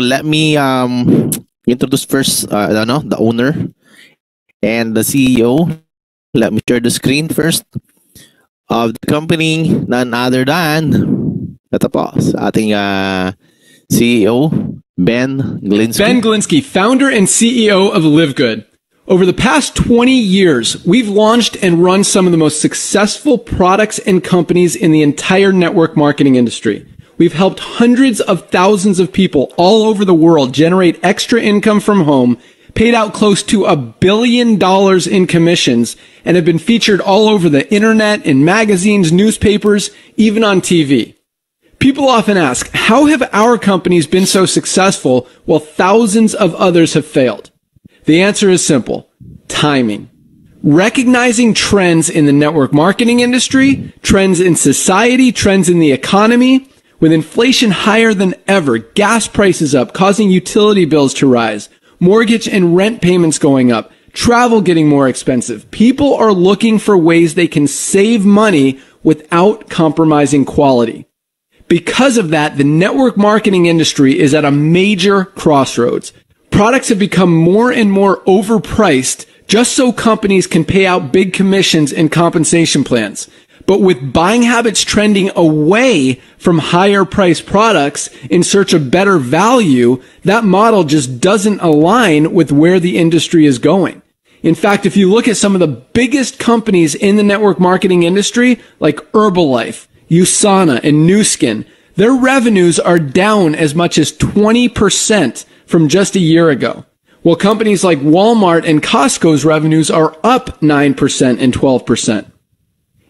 let me introduce first the owner and the CEO. Let me share the screen first of the company, none other than ito po, sa ating CEO, Ben Glinsky. Ben Glinsky, founder and CEO of Live Good. Over the past 20 years, we've launched and run some of the most successful products and companies in the entire network marketing industry. We've helped hundreds of thousands of people all over the world generate extra income from home, paid out close to $1 billion in commissions, and have been featured all over the internet, in magazines, newspapers, even on TV. People often ask, how have our companies been so successful while thousands of others have failed? The answer is simple: timing. Recognizing trends in the network marketing industry, trends in society, trends in the economy. With inflation higher than ever, gas prices up, causing utility bills to rise, mortgage and rent payments going up, travel getting more expensive, people are looking for ways they can save money without compromising quality. Because of that, the network marketing industry is at a major crossroads. Products have become more and more overpriced just so companies can pay out big commissions and compensation plans. But with buying habits trending away from higher priced products in search of better value, that model just doesn't align with where the industry is going. In fact, if you look at some of the biggest companies in the network marketing industry, like Herbalife, USANA, and Nu Skin, their revenues are down as much as 20% from just a year ago. While companies like Walmart and Costco's revenues are up 9% and 12%.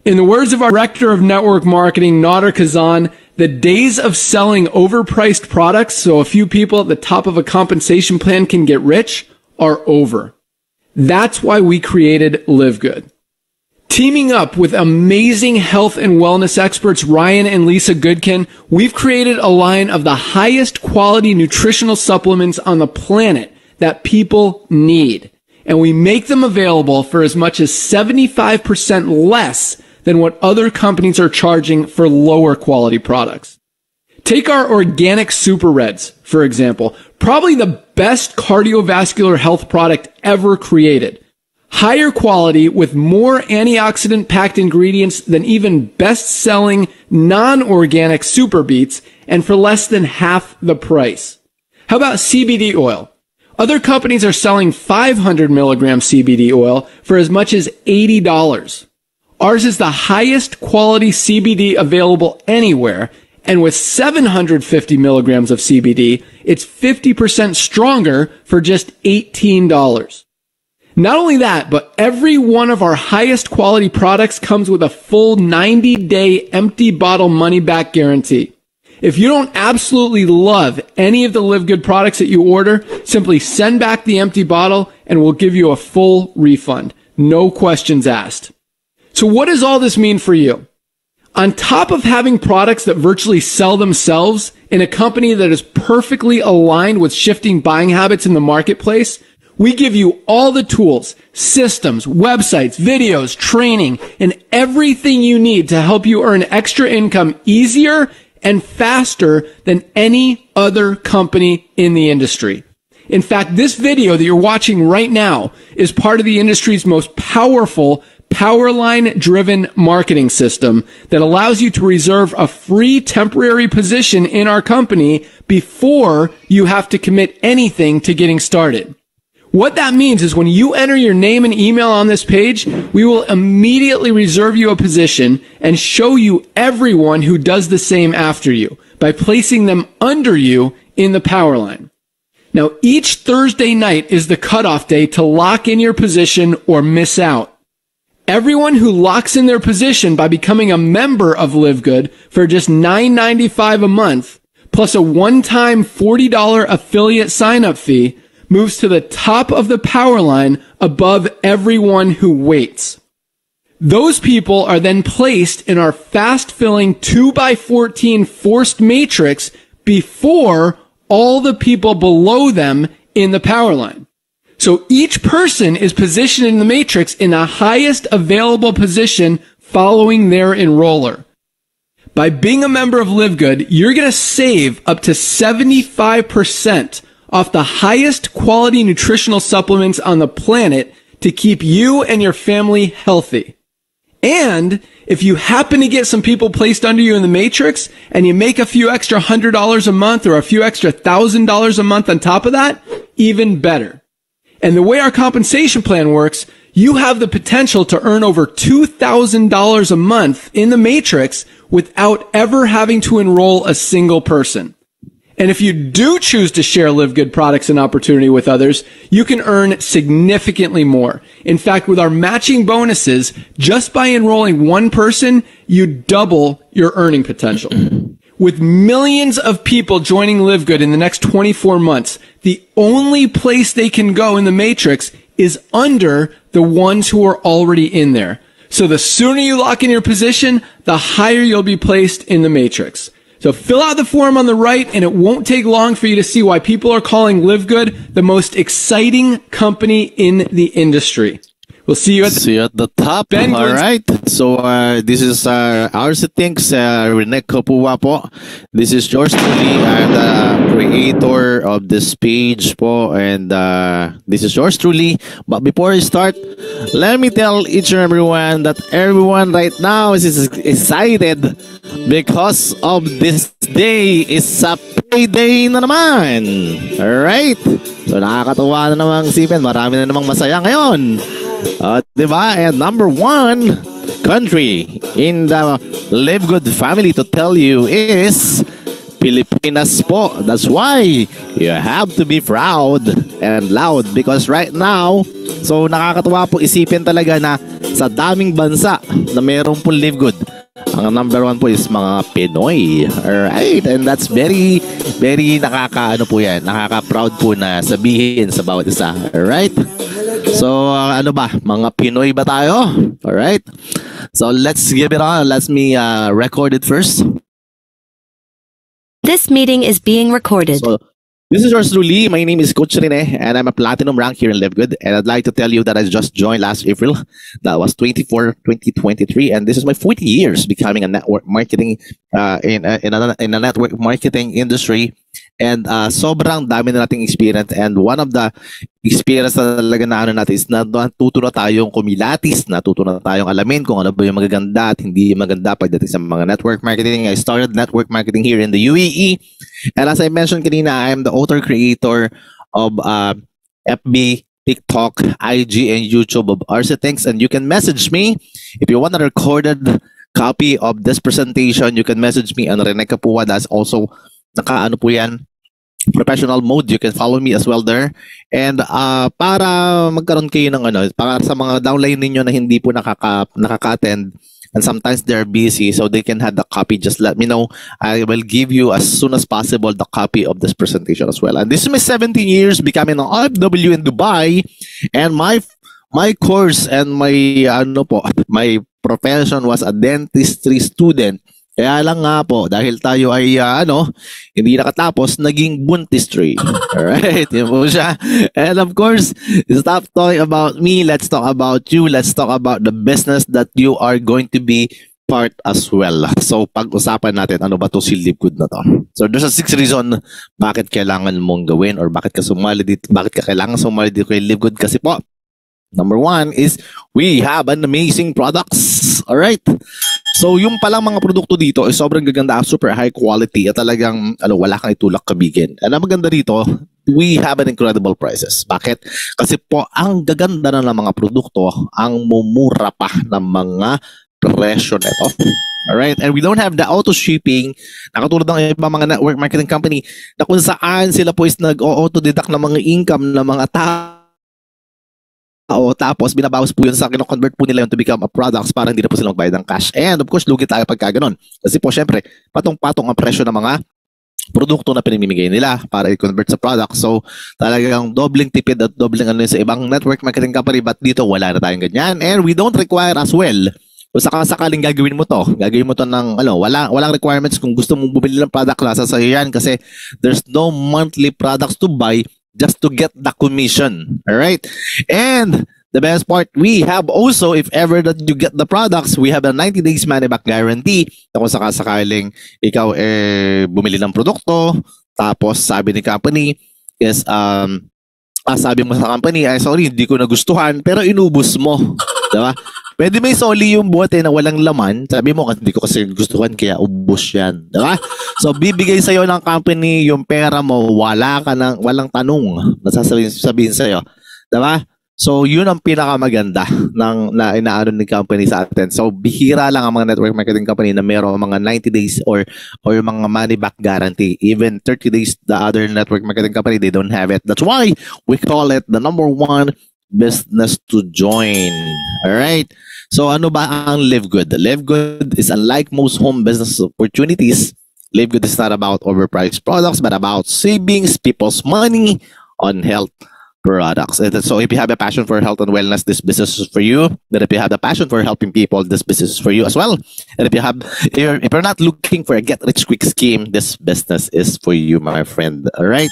In the words of our director of network marketing, Nader Kazan, the days of selling overpriced products so a few people at the top of a compensation plan can get rich are over. That's why we created Live Good. Teaming up with amazing health and wellness experts Ryan and Lisa Goodkin, we've created a line of the highest quality nutritional supplements on the planet that people need. And we make them available for as much as 75% less than what other companies are charging for lower quality products. Take our organic Super Reds, for example, probably the best cardiovascular health product ever created. Higher quality with more antioxidant-packed ingredients than even best-selling non-organic Super Beets, and for less than half the price. How about CBD oil? Other companies are selling 500 milligram CBD oil for as much as $80. Ours is the highest quality CBD available anywhere, and with 750 milligrams of CBD, it's 50% stronger for just $18. Not only that, but every one of our highest quality products comes with a full 90-day empty bottle money-back guarantee. If you don't absolutely love any of the Live Good products that you order, simply send back the empty bottle and we'll give you a full refund. No questions asked. So what does all this mean for you? On top of having products that virtually sell themselves in a company that is perfectly aligned with shifting buying habits in the marketplace, we give you all the tools, systems, websites, videos, training, and everything you need to help you earn extra income easier and faster than any other company in the industry. In fact, this video that you're watching right now is part of the industry's most powerful Powerline-driven marketing system that allows you to reserve a free temporary position in our company before you have to commit anything to getting started. What that means is when you enter your name and email on this page, we will immediately reserve you a position and show you everyone who does the same after you by placing them under you in the Powerline. Now, each Thursday night is the cutoff day to lock in your position or miss out. Everyone who locks in their position by becoming a member of Live Good for just $9.95 a month, plus a one-time $40 affiliate sign-up fee, moves to the top of the Powerline above everyone who waits. Those people are then placed in our fast-filling 2x14 forced matrix before all the people below them in the Powerline. So each person is positioned in the matrix in the highest available position following their enroller. By being a member of Live Good, you're going to save up to 75% off the highest quality nutritional supplements on the planet to keep you and your family healthy. And if you happen to get some people placed under you in the matrix and you make a few extra $100 a month or a few extra $1,000 a month on top of that, even better. And the way our compensation plan works, you have the potential to earn over $2,000 a month in the matrix without ever having to enroll a single person. And if you do choose to share Live Good products and opportunity with others, you can earn significantly more. In fact, with our matching bonuses, just by enrolling one person, you double your earning potential. With millions of people joining Live Good in the next 24 months, the only place they can go in the matrix is under the ones who are already in there. So the sooner you lock in your position, the higher you'll be placed in the matrix. So fill out the form on the right, and it won't take long for you to see why people are calling Live Good the most exciting company in the industry. We'll see you at the top. Ben All right. So this is RC Thinks, Rene Kapua po. This is yours truly. I'm the creator of this page po, and this is yours truly. But before I start, let me tell each and everyone that everyone right now is excited because of this day is a payday na naman. All right. So nakakatuwa na namang isipin. Marami na namang masaya ngayon. Diba? And number one country in the Live Good family to tell you is Pilipinas po. That's why you have to be proud and loud because right now, so nakakatuwa po isipin talaga na sa daming bansa na mayroon po Live Good, ang number one po is mga Pinoy. Alright? And that's very, very nakaka-ano po yan. Nakaka-proud po na sabihin sa bawat isa. Alright? So, ano ba? Mga Pinoy ba tayo? Alright? So, let's give it on. Let me record it first. This meeting is being recorded. So, this is yours truly. My name is Coach Rene, and I'm a platinum rank here in Live Good. And I'd like to tell you that I just joined last April. That was 2023, and this is my 40 years becoming a network marketing in a network marketing industry. And sobrang dami na nating experience, and one of the experience na talaga na ano natin is natuto na tayong kumilatis, natuto na tayong alamin kung ano ba yung magaganda at hindi maganda pagdating sa mga network marketing. I started network marketing here in the UAE, and as I mentioned kanina, I am the author-creator of FB, TikTok, IG, and YouTube of RC Thinks, and you can message me if you want a recorded copy of this presentation. You can message me on Rene Kapua. That's also naka-ano po yan, professional mode. You can follow me as well there. And para magkaroon kayo ng ano, para sa mga downline ninyo na hindi po nakaka-attend, and sometimes they're busy, so they can have the copy, just let me know. I will give you as soon as possible the copy of this presentation as well. And this is my 17 years becoming an OFW in Dubai, and my course and my my profession was a dentistry student. Kaya lang nga po, dahil tayo ay hindi nakatapos, naging buntistry. Alright, yun po siya. And of course, stop talking about me. Let's talk about you. Let's talk about the business that you are going to be part as well. So, pag-usapan natin, ano ba to si Live Good na to? So, there's a 6 reason bakit kailangan mong gawin or bakit ka kailangan sumali dito kay Live Good. Kasi po, number 1 is we have an amazing products. Alright? So, yung palang mga produkto dito ay sobrang gaganda, super high quality at talagang wala kang itulak kabigin. And ang maganda dito, we have an incredible prices. Bakit? Kasi po, ang gaganda na ng mga produkto, ang mumura pa ng mga presyo nito. Alright? And we don't have the auto shipping na katulad ng ibang mga network marketing company na kung saan sila po is nag-auto-deduct ng mga income ng mga tao. Tapos binabawas po yun sa kino-convert po nila yun to become a products para hindi na po sila magbayad ng cash. And of course, lugi tayo pagka ganun. Kasi po syempre, patong-patong ang presyo ng mga produkto na pinimimigay nila para i-convert sa product. So talagang dobling tipid at dobling sa ibang network marketing company, but dito wala na tayong ganyan. And we don't require as well, kung sakaling gagawin mo to ng walang requirements. Kung gusto mong bumili ng product, nasa sa'yo yan kasi there's no monthly products to buy, just to get the commission. All right? And the best part, we have also, if ever that you get the products, we have a 90 days money back guarantee. Kung sakasakaling ikaw bumili ng produkto, tapos sabi ni company is sabi mo sa company, sorry, hindi ko nagustuhan, pero inubos mo. Diba? Pwede may soli yung bote na walang laman. Sabi mo, hindi ko kasi gustuhan, kaya ubos yan. Diba? So, bibigay sa'yo ng company yung pera mo, walang tanong na sabihin sa'yo. Diba? So, yun ang pinakamaganda na inaano ni company sa atin. So, bihira lang ang mga network marketing company na mayroong mga 90 days or mga money back guarantee. Even 30 days, the other network marketing company, they don't have it. That's why we call it the #1 business to join. All right? So, ano ba ang Live Good? Live Good is unlike most home business opportunities. Live Good is not about overpriced products, but about savings people's money on health products. And so if you have a passion for health and wellness, this business is for you. Then if you have the passion for helping people, this business is for you as well. And if you're not looking for a get-rich-quick scheme, this business is for you, my friend. All right?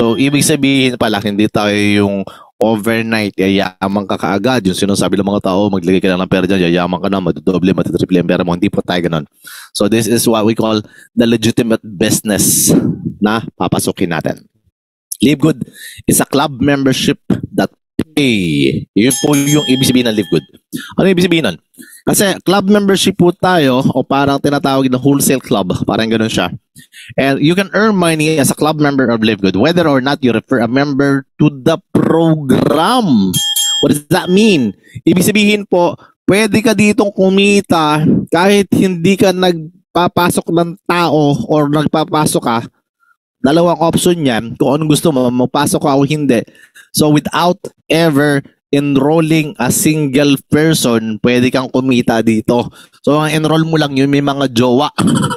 So, ibig sabihin pala, hindi tayo yung overnight, yayaman ka kaagad. Yung sinasabi ng mga tao, maglagay ka lang ng pera dyan, yayaman ka na, matudoble, matutriple yung pera mo. Hindi po tayo ganun. So, this is what we call the legitimate business na papasukin natin. Live Good is a club membership that pay. Yun po yung ibig sabihin ng Live Good. Ano ibig sabihin nun? Kasi club membership po tayo o parang tinatawag na wholesale club. Parang ganun siya. And you can earn money as a club member of Live Good whether or not you refer a member to the program. What does that mean? Ibig sabihin po, pwede ka ditong kumita kahit hindi ka nagpapasok ng tao or nagpapasok ka. Dalawang option yan, kung anong gusto mo, mapasok ka o hindi. So without ever enrolling a single person, pwede kang kumita dito. So ang enroll mo lang yun, may mga jowa.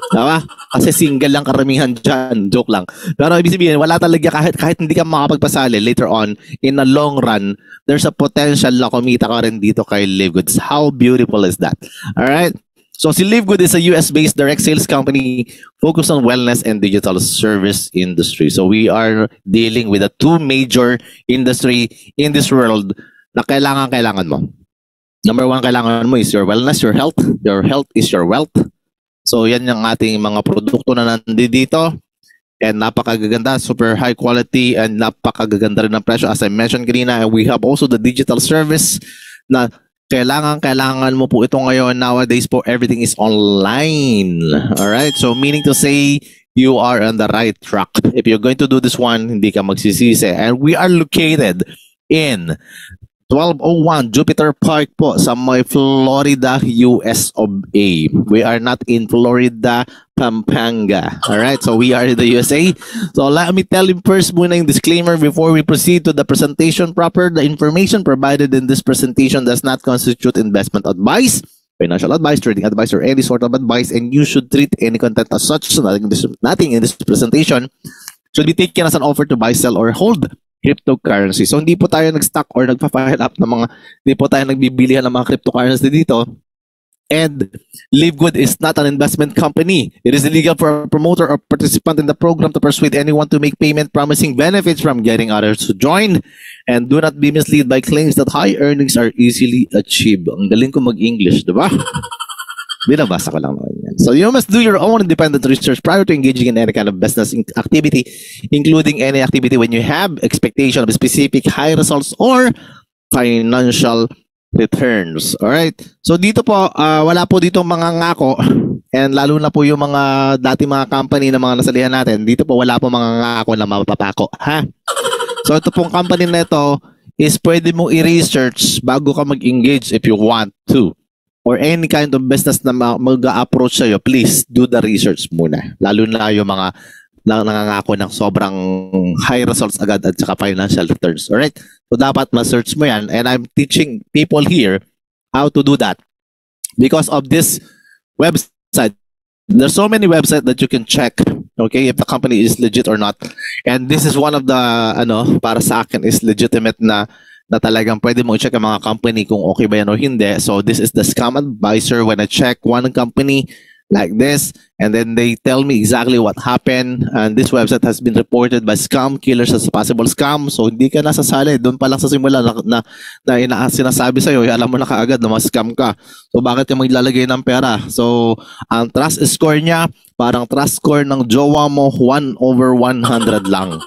Diba? Kasi single lang karamihan dyan. Joke lang. Pero ibig sabihin, wala talaga kahit hindi ka makapagpasali later on, in a long run, there's a potential na kumita ka rin dito kay Live Good. How beautiful is that? Alright? So, si Live Good is a US-based direct sales company focused on wellness and digital service industry. So, we are dealing with the two major industry in this world na kailangan mo. Number 1, kailangan mo is your wellness, your health. Your health is your wealth. So, yan yung ating mga produkto na nandito. And napakagaganda, super high quality, and napakagaganda rin ng presyo. As I mentioned kanina, we have also the digital service na kailangan mo po ito ngayon. Nowadays po, everything is online. Alright? So, meaning to say, you are on the right track. If you're going to do this one, hindi ka magsisisi. And we are located in 1201 Jupiter Park po sa may Florida, US of A. We are not in Florida, Pampanga. Alright, so we are in the USA. So let me tell you first muna yung disclaimer before we proceed to the presentation proper. The information provided in this presentation does not constitute investment advice, financial advice, trading advice, or any sort of advice, and you should treat any content as such. So nothing in this presentation should be taken as an offer to buy, sell, or hold cryptocurrency. So hindi po tayo nag-stock or nagpa-file up hindi po tayo nagbibilihan ng mga cryptocurrency dito. And Live Good is not an investment company. It is illegal for a promoter or participant in the program to persuade anyone to make payment promising benefits from getting others to join. And do not be misled by claims that high earnings are easily achieved. Ang galing ko mag-English, di ba? Binabasa ko lang naman yan. So you must do your own independent research prior to engaging in any kind of business activity, including any activity when you have expectation of specific high results or financial returns. Alright? So dito po, wala po dito mga ngako, and lalo na po yung mga mga company na mga nasalihan natin, dito po wala po mga ngako na mapapako. Ha? So ito pong company na ito is pwede mo i-research bago ka mag-engage if you want to. Or any kind of business na mag-approach sa'yo, please do the research muna. Lalo na yung mga nangangako ng sobrang high results agad at saka financial returns. Alright? So dapat ma-search mo yan. And I'm teaching people here how to do that. Because of this website, there's so many websites that you can check, okay, if the company is legit or not. And this is one of the, para sa akin is legitimate na talagang pwede mo i-check ang mga company kung okay ba yan o hindi. So this is the Scam Advisor. When I check one company like this, and then they tell me exactly what happened, and this website has been reported by scam killers as a possible scam. So hindi ka nasasali doon pa lang sa simula sinasabi sa iyo, alam mo na kaagad na ma-scam ka. So bakit ka maglalagay ng pera? So ang trust score niya parang trust score ng jowa mo 1/100 lang.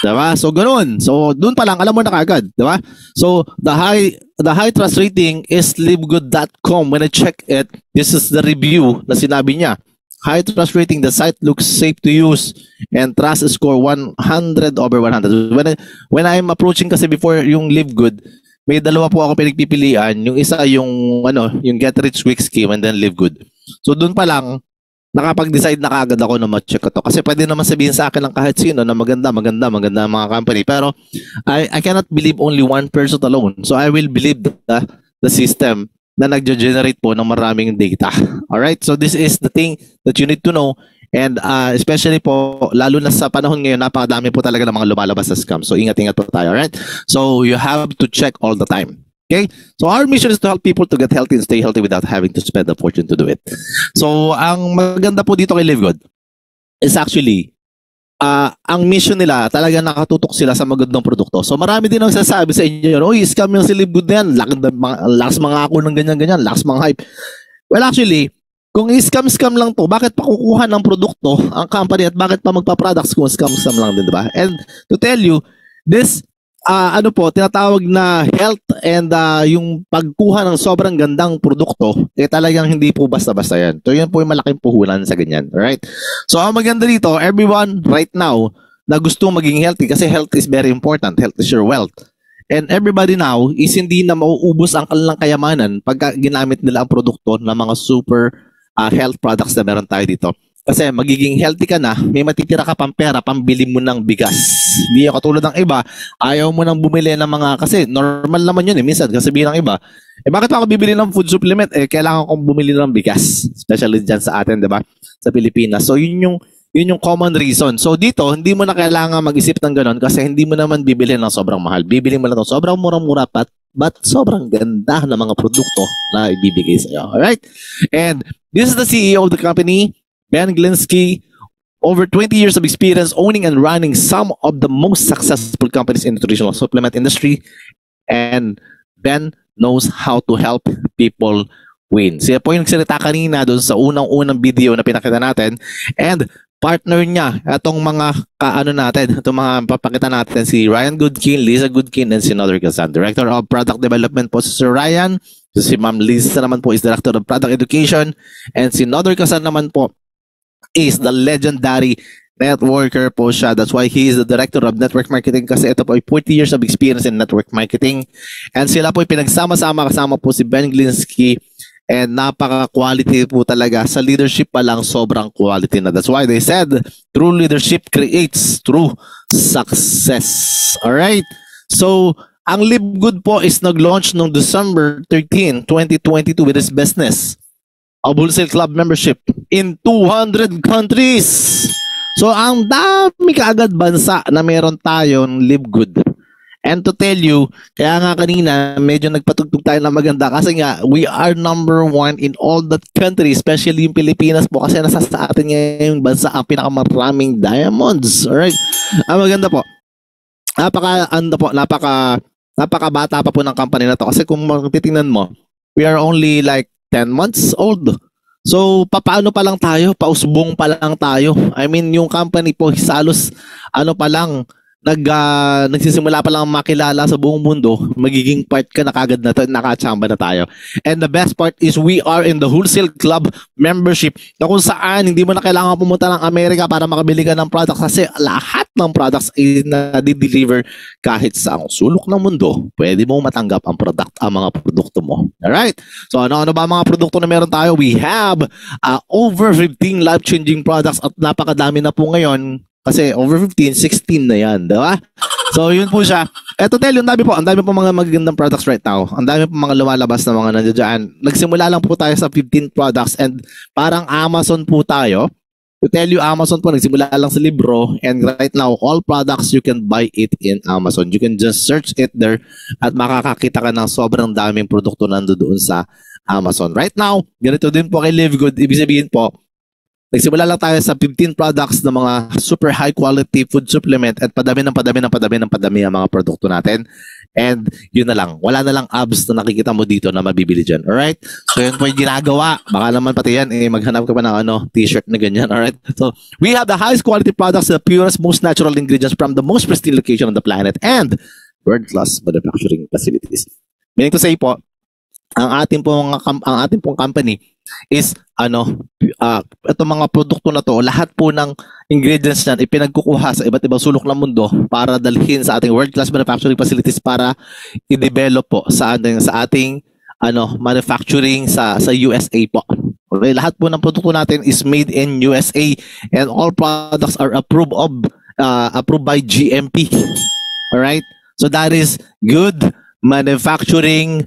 Diba? So ganoon. So doon pa lang alam mo na kaagad, diba? So the high trust rating is livegood.com. When I check it, this is the review na sinabi niya. High trust rating, the site looks safe to use, and trust score 100/100. When I'm approaching kasi before yung Livegood, may dalawa po ako pinagpipilian. Yung isa yung Get Rich Quick scheme, and then Livegood. So doon pa lang nakapag-decide na kaagad ako na ma-check ito. Kasi pwede naman sabihin sa akin ng kahit sino na maganda mga company. Pero I cannot believe only one person alone. So I will believe the system na nag-generate po ng maraming data. Alright? So this is the thing that you need to know. And especially po, lalo na sa panahon ngayon, napakadami po talaga ng mga lumalabas sa scam. So ingat-ingat po tayo. Alright? So you have to check all the time. Okay? So our mission is to help people to get healthy and stay healthy without having to spend a fortune to do it. So ang maganda po dito kay Livegood is actually ang mission nila talaga nakatutok sila sa magandang produkto. So marami din ang sasabi sa inyo, "Oy, scam yung si Livegood na yan. Lakas mga ako ng ganyan-ganyan, lakas mga hype." Well, actually, kung scam lang to, bakit pa kukuha ng produkto ang company at bakit pa magpa-products kung scam lang din, diba? And to tell you, this tinatawag na health and yung pagkuha ng sobrang gandang produkto, talagang hindi po basta-basta yan. So yun po yung malaking puhunan sa ganyan. Alright? So ang maganda dito, everyone right now na gusto maging healthy, kasi health is very important. Health is your wealth. And everybody now is hindi na mauubos ang kanilang kayamanan pag ginamit nila ang produkto ng mga super health products na meron tayo dito. Kasi magiging healthy ka na, may matitira ka pang pera, pambili mo ng bigas. Hindi yung katulad ng iba, ayaw mo nang bumili ng mga, kasi normal naman yun minsan, kasi bilang iba, bakit pa ako bibili ng food supplement? Kailangan kong bumili ng bigas. Especially dyan sa atin, diba? Sa Pilipinas. So yun yung common reason. So dito, hindi mo na kailangan mag-isip ng ganon kasi hindi mo naman bibili ng sobrang mahal. Bibili mo lang ng sobrang mura-mura but sobrang ganda ng mga produkto na ibibigay sa iyo. Alright? And this is the CEO of the company, Ben Glinsky, over 20 years of experience owning and running some of the most successful companies in the nutritional supplement industry. And Ben knows how to help people win. Siya po yung nagsalita kanina doon sa unang-unang video na pinakita natin. And partner niya, itong mga itong mga papakita natin, si Ryan Goodkin, Lisa Goodkin, and si Nodor Kazan. Director of Product Development po si Sir Ryan. Si Ma'am Lisa naman po is Director of Product Education. And si Nodor Kazan naman po is the legendary networker po siya. That's why he is the Director of Network Marketing, kasi ito po ay 40 years of experience in network marketing. And sila po ay pinagsama-sama, kasama po si Ben Glinsky. And napaka-quality po talaga. Sa leadership pa lang, sobrang quality na. That's why they said, true leadership creates true success. Alright? So, ang Livegood po is nag-launch noong December 13, 2022 with its business of Wholesale Club membership in 200 countries. So, ang dami kaagad bansa na meron tayong Livegood. And to tell you, kaya nga kanina, medyo nagpatugtog tayo na maganda kasi nga, we are number 1 in all that country, especially yung Pilipinas po, kasi nasa sa atin ngayong bansa ang pinakamaraming diamonds. Alright? Ang maganda po, napakabata pa po ng company na to. Kasi kung titingnan mo, we are only like 10 months old. So, paano pa lang tayo? Pausbong pa lang tayo. I mean, yung company po, halos, pa lang, nagsisimula pa lang makilala sa buong mundo, magiging part ka na kagad na nakachamba na tayo. And the best part is we are in the Wholesale Club membership na kung saan hindi mo na kailangan pumunta ng Amerika para makabili ka ng products, kasi lahat ng products ay na-deliver kahit sa sulok ng mundo. Pwede mo matanggap ang mga produkto mo. Alright? So ano ba mga produkto na meron tayo? We have over 15 life-changing products at napakadami na po ngayon. Kasi over 15, 16 na yan, diba? So, yun po siya. Eto, tell you, ang dami po mga magagandang products right now. Ang dami po mga lumalabas na mga nandiyan. Nagsimula lang po tayo sa 15 products and parang Amazon po tayo. To tell you, Amazon po, nagsimula lang sa libro, and right now, all products, you can buy it in Amazon. You can just search it there at makakakita ka ng sobrang daming produkto nandoon sa Amazon. Right now, ganito din po kay Live Good. Ibig sabihin po, nagsimula lang tayo sa 15 products ng mga super high quality food supplement at padami ang mga produkto natin. And yun na lang. Wala na lang abs na nakikita mo dito na mabibili dyan. Alright? So yun po yung ginagawa. Baka naman pati yan, maghanap ka pa ng t-shirt na ganyan. Alright? So we have the highest quality products, the purest, most natural ingredients from the most pristine location on the planet and world-class manufacturing facilities. Meaning to say po, ang ating pong company is itong mga produkto na to, lahat po ng ingredients niyan ipinagkukuha sa iba't ibang sulok ng mundo para dalhin sa ating world-class manufacturing facilities para i-develop po sa ating manufacturing sa USA po. Okay, lahat po ng produkto natin is made in USA and all products are approved by GMP. All right? So that is good manufacturing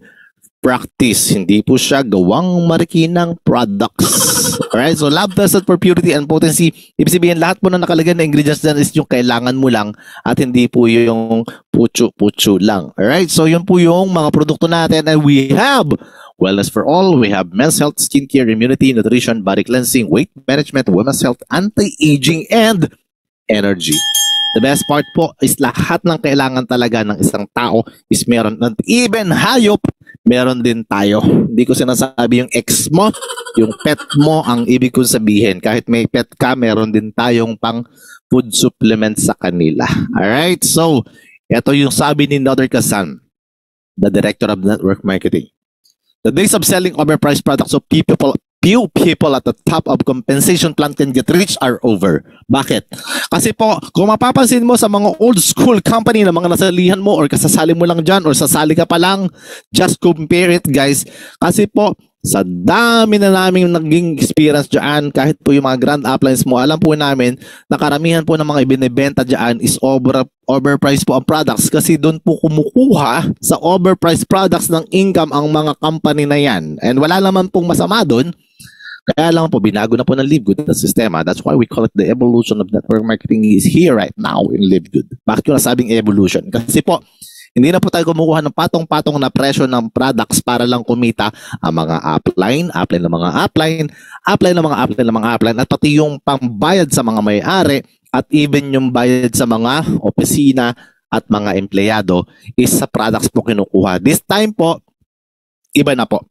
practice. Hindi po siya gawang marikinang products. Alright? So, lab tested for purity and potency. Ibig sabihin, lahat po na nakalagay na ingredients dyan is yung kailangan mo lang at hindi po yung pucho-pucho lang. Alright? So, yun po yung mga produkto natin and we have wellness for all. We have men's health, skincare, immunity, nutrition, body cleansing, weight management, women's health, anti-aging, and energy. The best part po is lahat ng kailangan talaga ng isang tao is meron. Even hayop, meron din tayo. Hindi ko sinasabi yung ex mo, yung pet mo ang ibig kong sabihin. Kahit may pet ka, meron din tayong pang food supplement sa kanila. Alright? So, ito yung sabi ni Nader Kazan, the director of network marketing. The days of selling overpriced products of few people at the top of compensation plan can get rich are over. Bakit? Kasi po, kung mapapansin mo sa mga old school company na mga nasalihan mo or kasasali mo lang dyan or sasali ka pa lang, just compare it guys. Kasi po, sa dami na namin naging experience dyan, kahit po yung mga grand uplines mo, alam po namin na karamihan po ng mga ibinibenta dyan is overpriced po ang products kasi doon po kumukuha sa overpriced products ng income ang mga company na yan. And wala naman pong masama doon. Kaya lang po, binago na po ng Live Good na sistema. That's why we call it the evolution of network marketing is here right now in Live Good. Bakit yung nasabing evolution? Kasi po, hindi na po tayo kumukuha ng patong-patong na presyo ng products para lang kumita ang mga upline ng mga upline, at pati yung pambayad sa mga may-ari at even yung bayad sa mga opisina at mga empleyado is sa products po kinukuha. This time po, iba na po.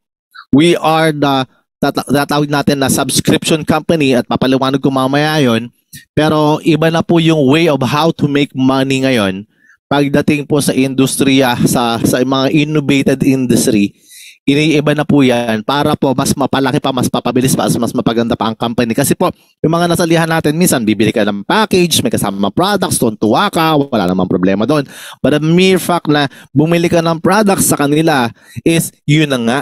We are the tatawag natin na subscription company at papaliwanag ko mamaya yun. Pero iba na po yung way of how to make money ngayon pagdating po sa industriya, sa mga innovated industry. Iniiba na po yan para po mas mapalaki pa, mas papabilis pa, mas mapaganda pa ang company. Kasi po, yung mga nasalihan natin, minsan bibili ka ng package, may kasama products, tuwa ka, wala namang problema doon. But the mere fact na bumili ka ng products sa kanila is yun na nga.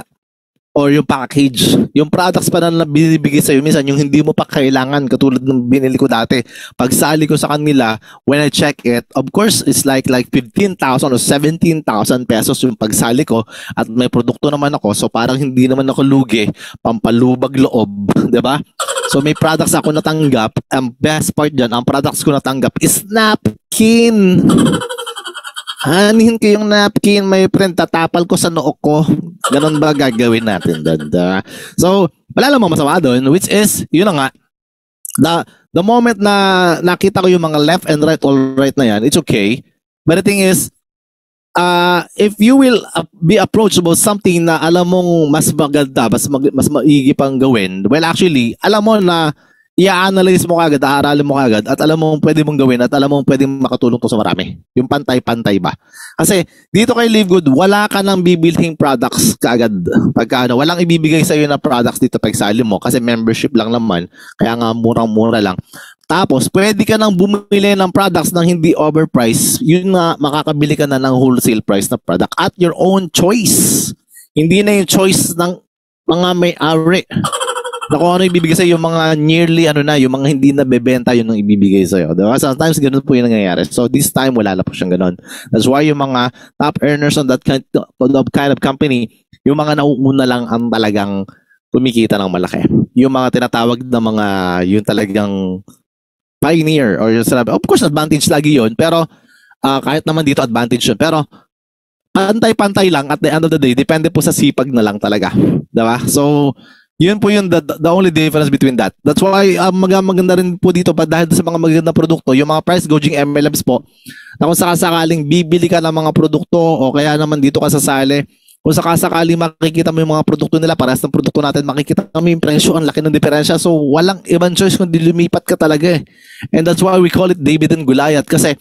Or yung package, yung products pa na binibigay sa'yo, minsan yung hindi mo pa kailangan, katulad ng binili ko dati. Pagsali ko sa kanila, when I check it, of course, it's like 15,000 or 17,000 pesos yung pagsali ko at may produkto naman ako, so parang hindi naman ako lugi, pampalubag loob, diba? So may products ako natanggap, ang best part dyan, ang products ko natanggap is napkin. Hanin ko yung napkin, my friend, tatapal ko sa noo ko. Ganon ba gagawin natin doon? So, wala namang masama doon, which is, yun na nga, the moment na nakita ko yung mga left and right, all right na yan, it's okay. But the thing is, if you will be approachable something na alam mong mas maganda, mas maigi pang gawin, well, actually, alam mo na i-analyze mo kagad, aaralin mo kagad, at alam mo pwede mong gawin at alam mo pwede makatulong to sa marami. Yung pantay-pantay ba? Kasi dito kay Live Good, wala ka nang bibilhing products kagad. Pagka walang ibibigay sa iyo na products dito pag sali mo kasi membership lang naman, kaya nga murang-mura lang. Tapos, pwede ka nang bumili ng products nang hindi overpriced. Yun nga, makakabili ka na ng wholesale price na product at your own choice. Hindi na yung choice ng mga may-ari. Na kung ano ibibigay sa'yo, yung mga nearly, yung mga hindi na bebenta, yun ang ibibigay sa'yo. Diba? Sometimes, ganun po yung nangyayari. So, this time, wala na po siyang ganun. That's why yung mga top earners on that kind of company, yung mga nauuna lang ang talagang kumikita ng malaki. Yung mga tinatawag na mga, yung talagang pioneer, or yung sinabi, of course, advantage lagi yun, pero kahit naman dito, advantage yun. Pero, pantay-pantay lang at the end of the day, depende po sa sipag na lang talaga. Diba? So, yun po yung the only difference between that. That's why maganda rin po dito pa dahil sa mga magagandang produkto, yung mga price gouging MLMs po, na kung sakasakaling bibili ka ng mga produkto o kaya naman dito ka sasali, kung sakasakaling makikita mo yung mga produkto nila, parehas ng produkto natin, makikita mo yung presyo, ang laki ng diferensya. So, walang ibang choice kundi lumipat ka talaga eh. And that's why we call it David and Goliath kasi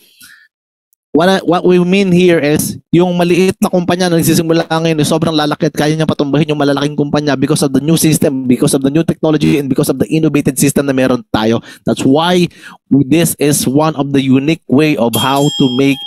what we mean here is yung maliit na kumpanya na nagsisimula ngayon sobrang lalaki at kaya niya patumbahin yung malalaking kumpanya because of the new system, because of the new technology, and because of the innovative system na meron tayo. That's why this is one of the unique way of how to make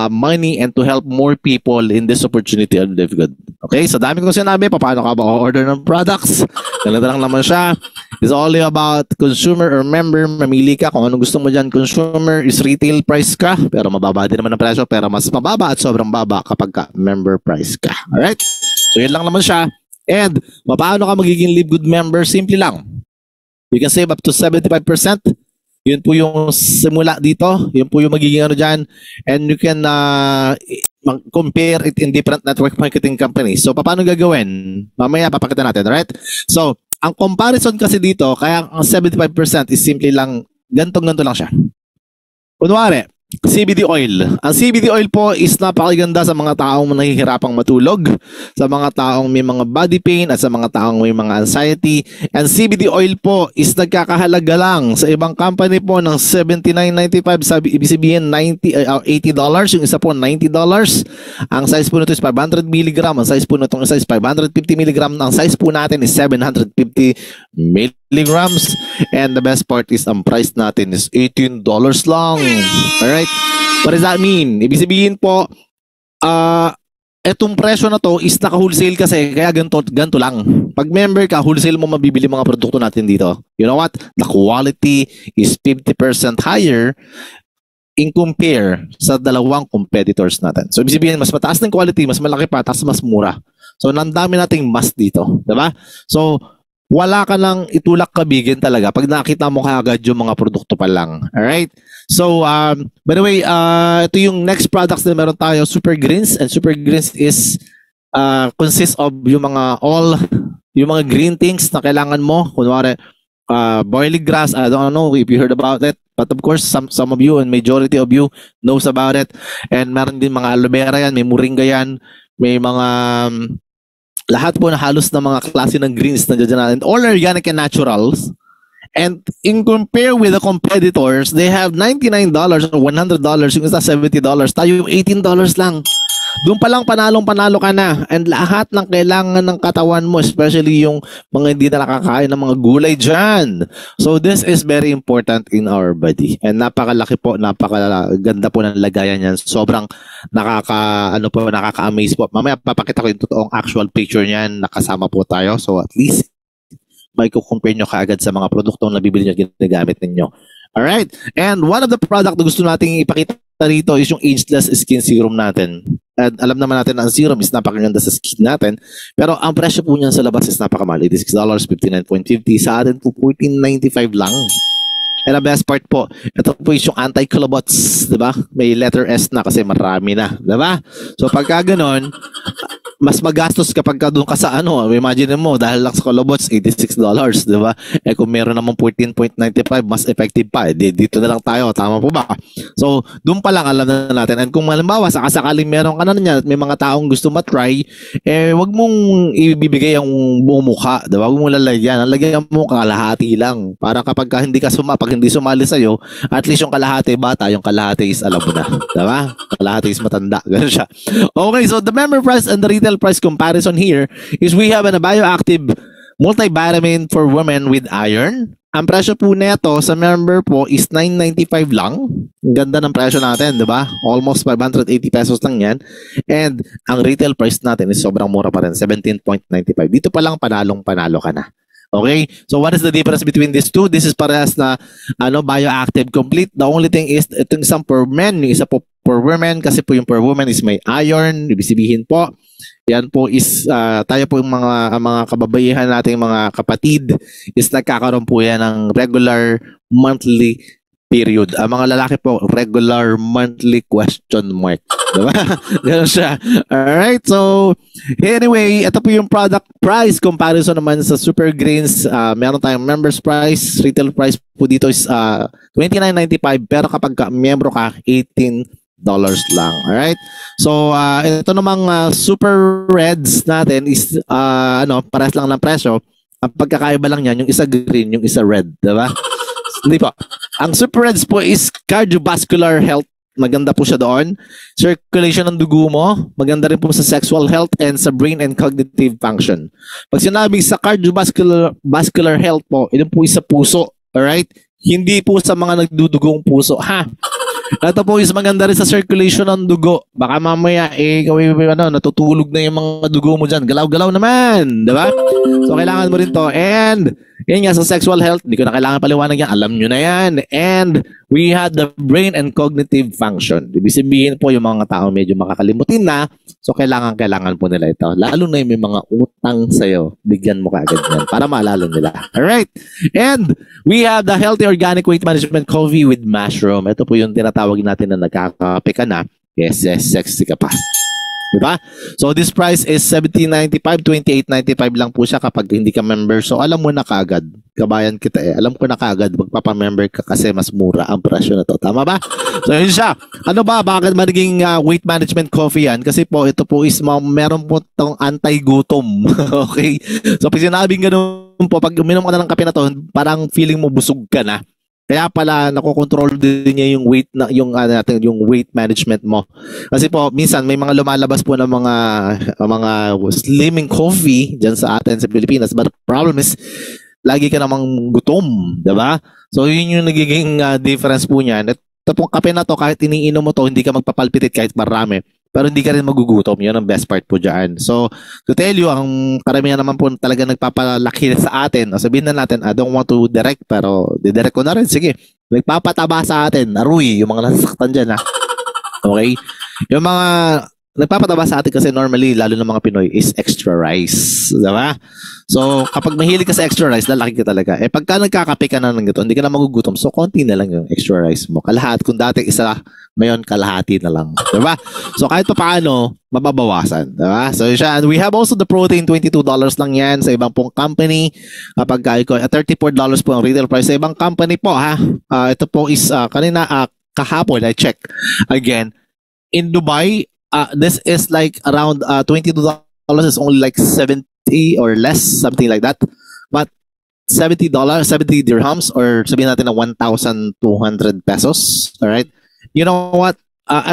money and to help more people in this opportunity and live good. Okay, so dami kong sinabi, paano ka ba order ng products? Ganito lang naman siya. It's only about consumer or member. Mamili ka kung anong gusto mo dyan. Consumer is retail price ka, pero mababa din naman ang presyo, pero mas mababa at sobrang baba kapag ka member price ka. Alright? So yun lang naman siya. And paano ka magiging Live Good member? Simple lang. You can save up to 75%. Yun po yung simula dito. Yun po yung magiging ano dyan. And you can compare it in different network marketing companies. So, paano gagawin? Mamaya papakita natin, right? So, ang comparison kasi dito, kaya ang 75% is simply lang, ganto-ganto lang siya. Kunwari, CBD oil. Ang CBD oil po is napakaganda sa mga taong nahihirapang matulog, sa mga taong may mga body pain, at sa mga taong may mga anxiety. And CBD oil po is nagkakahalaga lang sa ibang company po ng $79.95. Sabi, ibig sabihin $80. Yung isa po $90. Ang size po nito is 500 mg. Ang size po nitong isa is 550 mg. Ang size po natin is 750 milligrams. And the best part is ang price natin is $18 lang. Alright? What does that mean? Ibig sabihin po, etong presyo na to is naka-wholesale kasi kaya ganito lang. Pag member ka, wholesale mo mabibili mga produkto natin dito. You know what? The quality is 50% higher in compare sa dalawang competitors natin. So, ibig sabihin, mas mataas ng quality, mas malaki pa, tapos mas mura. So, nandami nating mas dito. Diba? So, wala ka nang itulak kabigin talaga pag nakita mo kaagad yung mga produkto pa lang. Alright? So, by the way, ito yung next products na meron tayo, Super Greens. And Super Greens is consists of yung mga green things na kailangan mo. Kunwari, boiling grass, I don't know if you heard about it. But of course, some of you and majority of you knows about it. And meron din mga aloe vera yan, may moringa yan, may mga lahat po na halos na mga klase ng greens na dyan natin. All organic and naturals. And in compare with the competitors, they have $99 or $100, yung isa $70. Tayo yung $18 lang. Doon pa lang panalong-panalo ka na. And lahat ng kailangan ng katawan mo, especially yung mga hindi na nakakain ng mga gulay dyan. So this is very important in our body. And napakalaki po, napakaganda po ng lagayan yan. Sobrang nakaka-amaze po. Mamaya papakita ko yung totoong actual picture niyan. Nakasama po tayo. So at least may compare nyo kaagad sa mga produktong nabibili nyo ginagamit ninyo. Alright? And one of the product na gusto nating ipakita rito is yung ageless skin serum natin. At alam naman natin na ang serum is napakaganda sa skin natin. Pero ang presyo po niyan sa labas is napakamahal. $86, $59.50. Sa atin po, $14.95 lang. And the best part po, ito po is yung anti-colobots, diba? May letter S na kasi marami na, diba? So pagka ganon, mas magastos kapag ka doon ka sa imagine mo, dahil lang sa colobots, $86, diba? Eh kung meron naman 14.95, mas effective pa. Dito na lang tayo, tama po ba? So, doon pa lang alam na natin. And kung halimbawa, sakasakaling meron ka na niya at may mga taong gusto matry, wag mong ibibigay ang buong mukha, diba? Wag mong lalagyan. Lalagyan mo kalahati lang. Para kapag ka hindi ka pag hindi sumali sa'yo, at least yung kalahati bata, yung kalahati is alam mo na. Diba? Kalahati is matanda. Ganun siya. Okay, so the member price and the retail price comparison here is we have a bioactive multivitamin for women with iron. Ang presyo po neto sa member po is $9.95 lang. Ang ganda ng presyo natin, di ba? Almost 580 pesos lang yan. And ang retail price natin is sobrang mura pa rin, $17.95. Dito pa lang panalong-panalo ka na. Okay? So what is the difference between these two? This is parehas na bioactive complete. The only thing is itong isang per men, yung isa po per women kasi po yung per woman is may iron, ibig sabihin po. Yan po is tayo po yung mga kababaihan nating mga kapatid is nagkakaroon po yan ng regular monthly period. Ang mga lalaki po, regular monthly question mark. Diba? Ganun siya. Alright, so anyway, ito po yung product price comparison naman sa Super Greens. Meron tayong members price, retail price po dito is $29.95, pero kapag miyembro ka, $18 lang. Alright? So, ito namang Super Reds natin is, parehas lang ng presyo. Ang pagkakaiba lang yan, yung isa green, yung isa red. Diba? Hindi po. Ang Super Reds po is cardiovascular health. Maganda po siya doon. Circulation ng dugo mo. Maganda rin po sa sexual health and sa brain and cognitive function. Pag sinabi sa cardiovascular health po, ito po is sa puso. Alright? Hindi po sa mga nagdudugong puso. Ha? Ito po is maganda rin sa circulation ng dugo. Baka mamaya, natutulog na yung mga dugo mo dyan. Galaw-galaw naman. Diba? So, kailangan mo rin to. And, yan nga, sa sexual health, hindi ko na kailangan paliwanag yan. Alam nyo na yan. And, we had the brain and cognitive function. Ibig sabihin po, yung mga tao medyo makakalimutin na. So, kailangan po nila ito. Lalo na yung may mga utang sa'yo. Bigyan mo kaagad yan para maalala nila. Alright? And, we have the Healthy Organic Weight Management Coffee with Mushroom. Ito po yung tinatawag natin na nagkakape ka na. Yes, sexy ka pa. Diba? So, this price is $17.95, $28.95 lang po siya kapag hindi ka member. So, alam mo na kaagad. Kabayan kita Alam ko na kaagad. Magpapamember ka kasi mas mura ang presyo na to. Tama ba? So, yun siya. Ano ba? Bakit magiging weight management coffee yan? Kasi po, ito po is meron po itong anti-gutom. Okay? So, pag sinabing ganun po, pag uminom ka na ng kape na to, parang feeling mo busog ka na. Kaya pala nakokontrol din niya yung weight yung weight management mo. Kasi po minsan may mga lumalabas po ng mga slimming coffee diyan sa atin sa Pilipinas, but the problem is lagi ka namang gutom, 'di ba? So yun yung nagiging difference po niyan. Ito pong kape na to, kahit iniinom mo to, hindi ka magpapalpitate kahit marami. Pero hindi ka rin magugutom. Yun ang best part po dyan. So, to tell you, ang karamihan naman po talaga nagpapalaki sa atin. O sabihin na natin, I don't want to direct, pero didirect ko na rin. Sige, nagpapataba sa atin. Aruy, yung mga nasasaktan dyan, ha? Okay? Yung mga nagpapataba sa atin kasi normally, lalo ng mga Pinoy, is extra rice. Diba? So, kapag mahilig ka sa extra rice, lalaki ka talaga. Pagka nagkakape ka na ng ito, hindi ka na magugutom. So, konti na lang yung extra rice mo. Kalahat. Kung dati isa, ngayon kalahati na lang. Diba? So, kahit pa paano, mababawasan. Diba? So, siya. And we have also the protein, $22 lang yan sa ibang pong company. Kapag $34 po ang retail price sa ibang company po, ha? Ito po is, kahapon, I check. Again, in Dubai, this is like around $22 is only like 70 or less, something like that. But $70, 70 dirhams, or sabihin natin na 1,200 pesos. All right. You know what?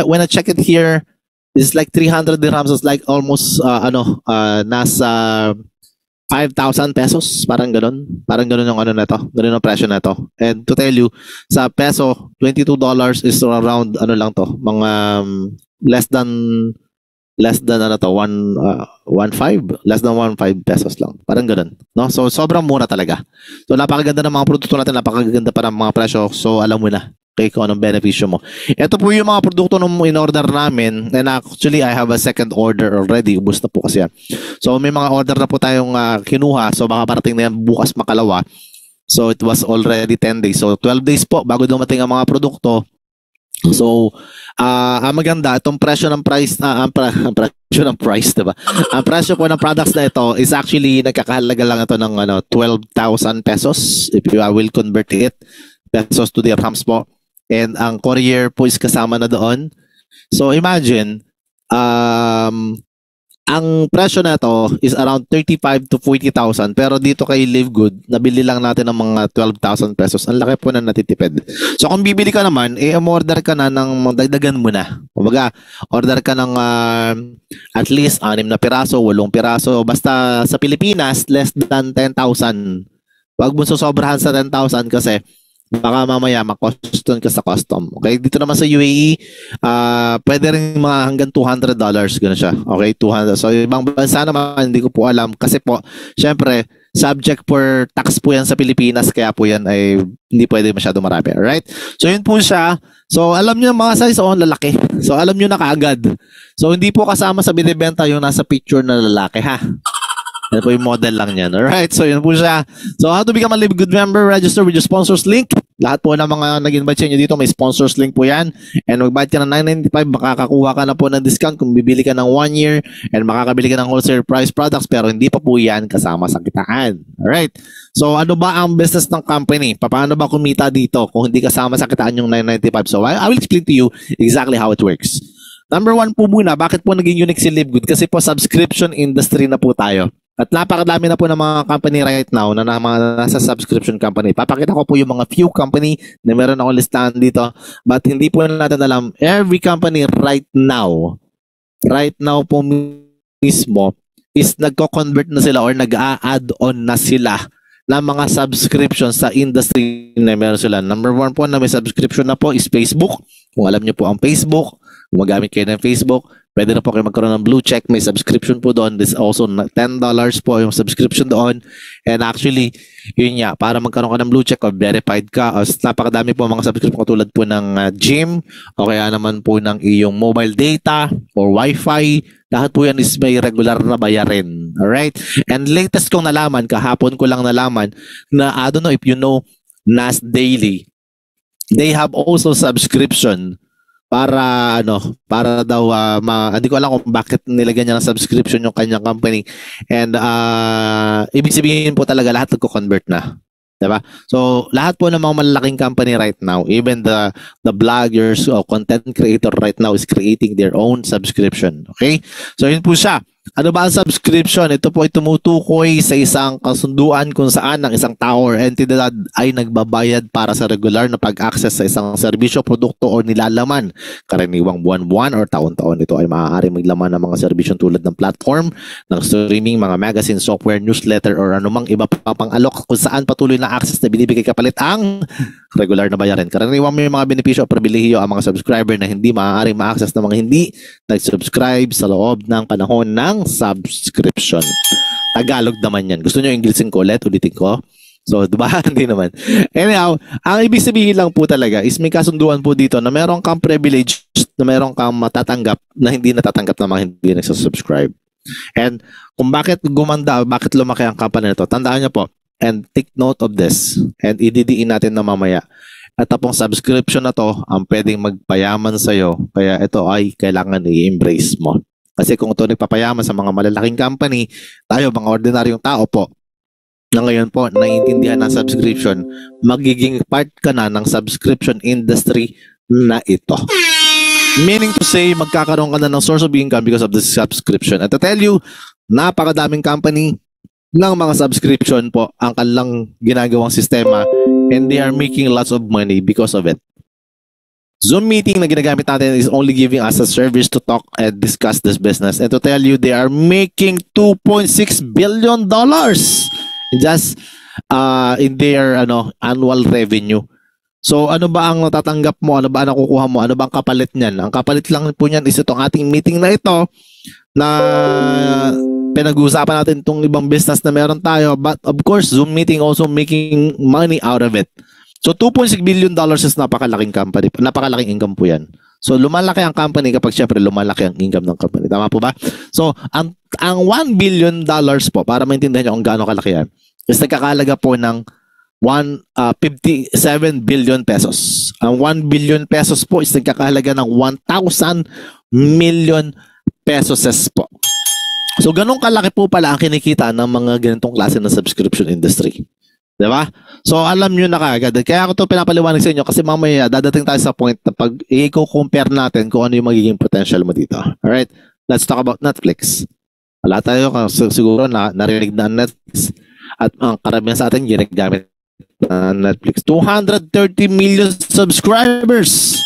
When I check it here, it's like 300 dirhams. It's like almost nasa 5,000 pesos. Parang ganun. Parang ganun yung ano na to. Ganun yung presyo na to. And to tell you, sa peso, $22 is around ano lang to, mga less than 1.5, less than 1.5 pesos lang. Parang ganun, no? So sobrang mura talaga. So napakaganda ng mga produkto natin, napakaganda pa ng mga presyo. So alam mo na kung anong benepisyo mo. Ito po yung mga produkto nung in-order namin, and actually I have a second order already. Ubus na po kasi yan. So may mga order na po tayong kinuha. So baka parating na yan bukas makalawa. So it was already 10 days. So 12 days po bago dumating ang mga produkto. So, ang maganda, itong presyo ng price, presyo ng price, diba? Ang presyo po ng products na ito is actually nagkakahalaga lang ito ng 12,000 pesos if you will convert it pesos to dirhams po. And ang courier po is kasama na doon. So, imagine, ang presyo na ito is around 35 to 40,000, pero dito kay Live Good, nabili lang natin ng mga 12,000 pesos. Ang laki po na natitipid. So kung bibili ka naman, order ka na ng dagdagan mo na. Kumbaga, order ka ng at least 6 na piraso, 8 piraso. Basta sa Pilipinas, less than 10,000. Huwag mo sosobrahan sa 10,000 kasi baka mamaya makoston ka sa custom. Okay? Dito naman sa UAE, pwede rin mga hanggang $200. Gano'n siya. Okay? 200. So, ibang bansa naman, hindi ko po alam. Kasi po, syempre, subject for tax po yan sa Pilipinas. Kaya po yan ay hindi pwede masyado marami. Alright? So, yun po siya. So, alam nyo mga size, lalaki. So, alam nyo na kaagad. So, hindi po kasama sa binibenta yung nasa picture na lalaki, ha? Yan po yung model lang yan. Alright, so yun po siya. So how to become a Live Good member, register with your sponsors link. Lahat po ng mga nag-invite sa inyo dito, may sponsors link po yan. And magbayad ka ng $9.95, makakakuha ka na po ng discount kung bibili ka ng 1 year and makakabili ka ng wholesale price products, pero hindi pa po yan kasama sa kitaan. Alright, so ano ba ang business ng company? Paano ba kumita dito kung hindi kasama sa kitaan yung $9.95? So I will explain to you exactly how it works. Number 1 po muna, bakit po naging unique si Live Good? Kasi po subscription industry na po tayo. At napakadami na po ng mga company right now na mga nasa subscription company. Papakita ko po yung mga few company na meron akong listahan dito. But hindi po natin alam, every company right now po mismo is nagko-convert na sila or nag-a-add on na sila ng mga subscription sa industry na meron sila. Number 1 po na may subscription na po is Facebook. Kung alam niyo po ang Facebook, gumagamit kayo ng Facebook, pwede na po kayo magkaroon ng blue check. May subscription po doon. This also $10 po yung subscription doon. And actually, yun nga, para magkaroon ka ng blue check o verified ka, napakadami po mga subscription katulad po ng gym o kaya naman po ng iyong mobile data or wifi. Lahat po yan is may regular na bayarin. Alright? And latest kong nalaman, kahapon ko lang nalaman na I don't know if you know Nas Daily. They have also subscription para daw hindi ko alam kung bakit nilagyan niya ng subscription yung kanyang company. And ibig sabihin po talaga lahat nagko-convert na. Diba? So, lahat po ng mga malalaking company right now, even the bloggers o content creator right now is creating their own subscription. Okay? So, yun po siya. Ano ba ang subscription? Ito po ay tumutukoy sa isang kasunduan kung saan ang isang tao or entidad ay nagbabayad para sa regular na pag-access sa isang serbisyo, produkto o nilalaman. Karaniwang buwan-buwan or taon-taon ito ay maaari maglaman ng mga serbisyo tulad ng platform, ng streaming, mga magazine, software, newsletter or anumang iba pa pang alok kung saan patuloy na access na binibigay kapalit ang regular na bayarin. Karaniwang may mga benepisyo o pribilehiyo ang mga subscriber na hindi maaaring ma-access ng mga hindi nag-subscribe sa loob ng panahon ng subscription. Tagalog naman yan. Gusto nyo Englishin ko ulit? Ulitin ko? So, diba? Hindi naman. Anyhow, ang ibig sabihin lang po talaga is may kasunduan po dito na meron kang privilege, na meron kang matatanggap na hindi natatanggap ng mga hindi nagsasubscribe. And kung bakit gumanda, bakit lumaki ang company nito, tandaan nyo po, and take note of this, and ididiin natin na mamaya. At pong subscription na to, ang pwedeng magpayaman sa'yo, kaya ito ay kailangan i-embrace mo. Kasi kung ito nagpapayaman sa mga malalaking company, tayo, mga ordinaryong tao po, na ngayon po, naiintindihan ng subscription, magiging part ka na ng subscription industry na ito. Meaning to say, magkakaroon ka na ng source of income because of the subscription. At to tell you, napakadaming company ng mga subscription po ang kanilang ginagawang sistema and they are making lots of money because of it. Zoom meeting na ginagamit natin is only giving us a service to talk and discuss this business. And to tell you, they are making $2.6 billion just in their annual revenue. So ano ba ang natatanggap mo? Ano ba ang nakukuha mo? Ano ba ang kapalit niyan? Ang kapalit lang po niyan is itong ating meeting na ito na pinag-uusapan natin itong ibang business na meron tayo. But of course, Zoom meeting also making money out of it. So $2.6 billion is napakalaking company, napakalaking income po yan. So lumalaki ang company kapag syempre lumalaki ang income ng company. Tama po ba? So ang $1 billion po, para maintindihan nyo kung gaano kalaki yan, is nagkakalaga po ng 57 billion pesos. Ang 1 billion pesos po is nagkakahalaga ng 1,000 million pesos po. So ganun kalaki po pala ang kinikita ng mga ganitong klase ng subscription industry. Diba? So alam nyo na kagad. Kaya ako ito pinapaliwanag sa inyo kasi mamaya dadating tayo sa point na pag i-compare natin kung ano yung magiging potential mo dito. Alright? Let's talk about Netflix. Wala tayo siguro na narinig na Netflix at ang karamihan sa atin ginagamit na Netflix. 230 million subscribers.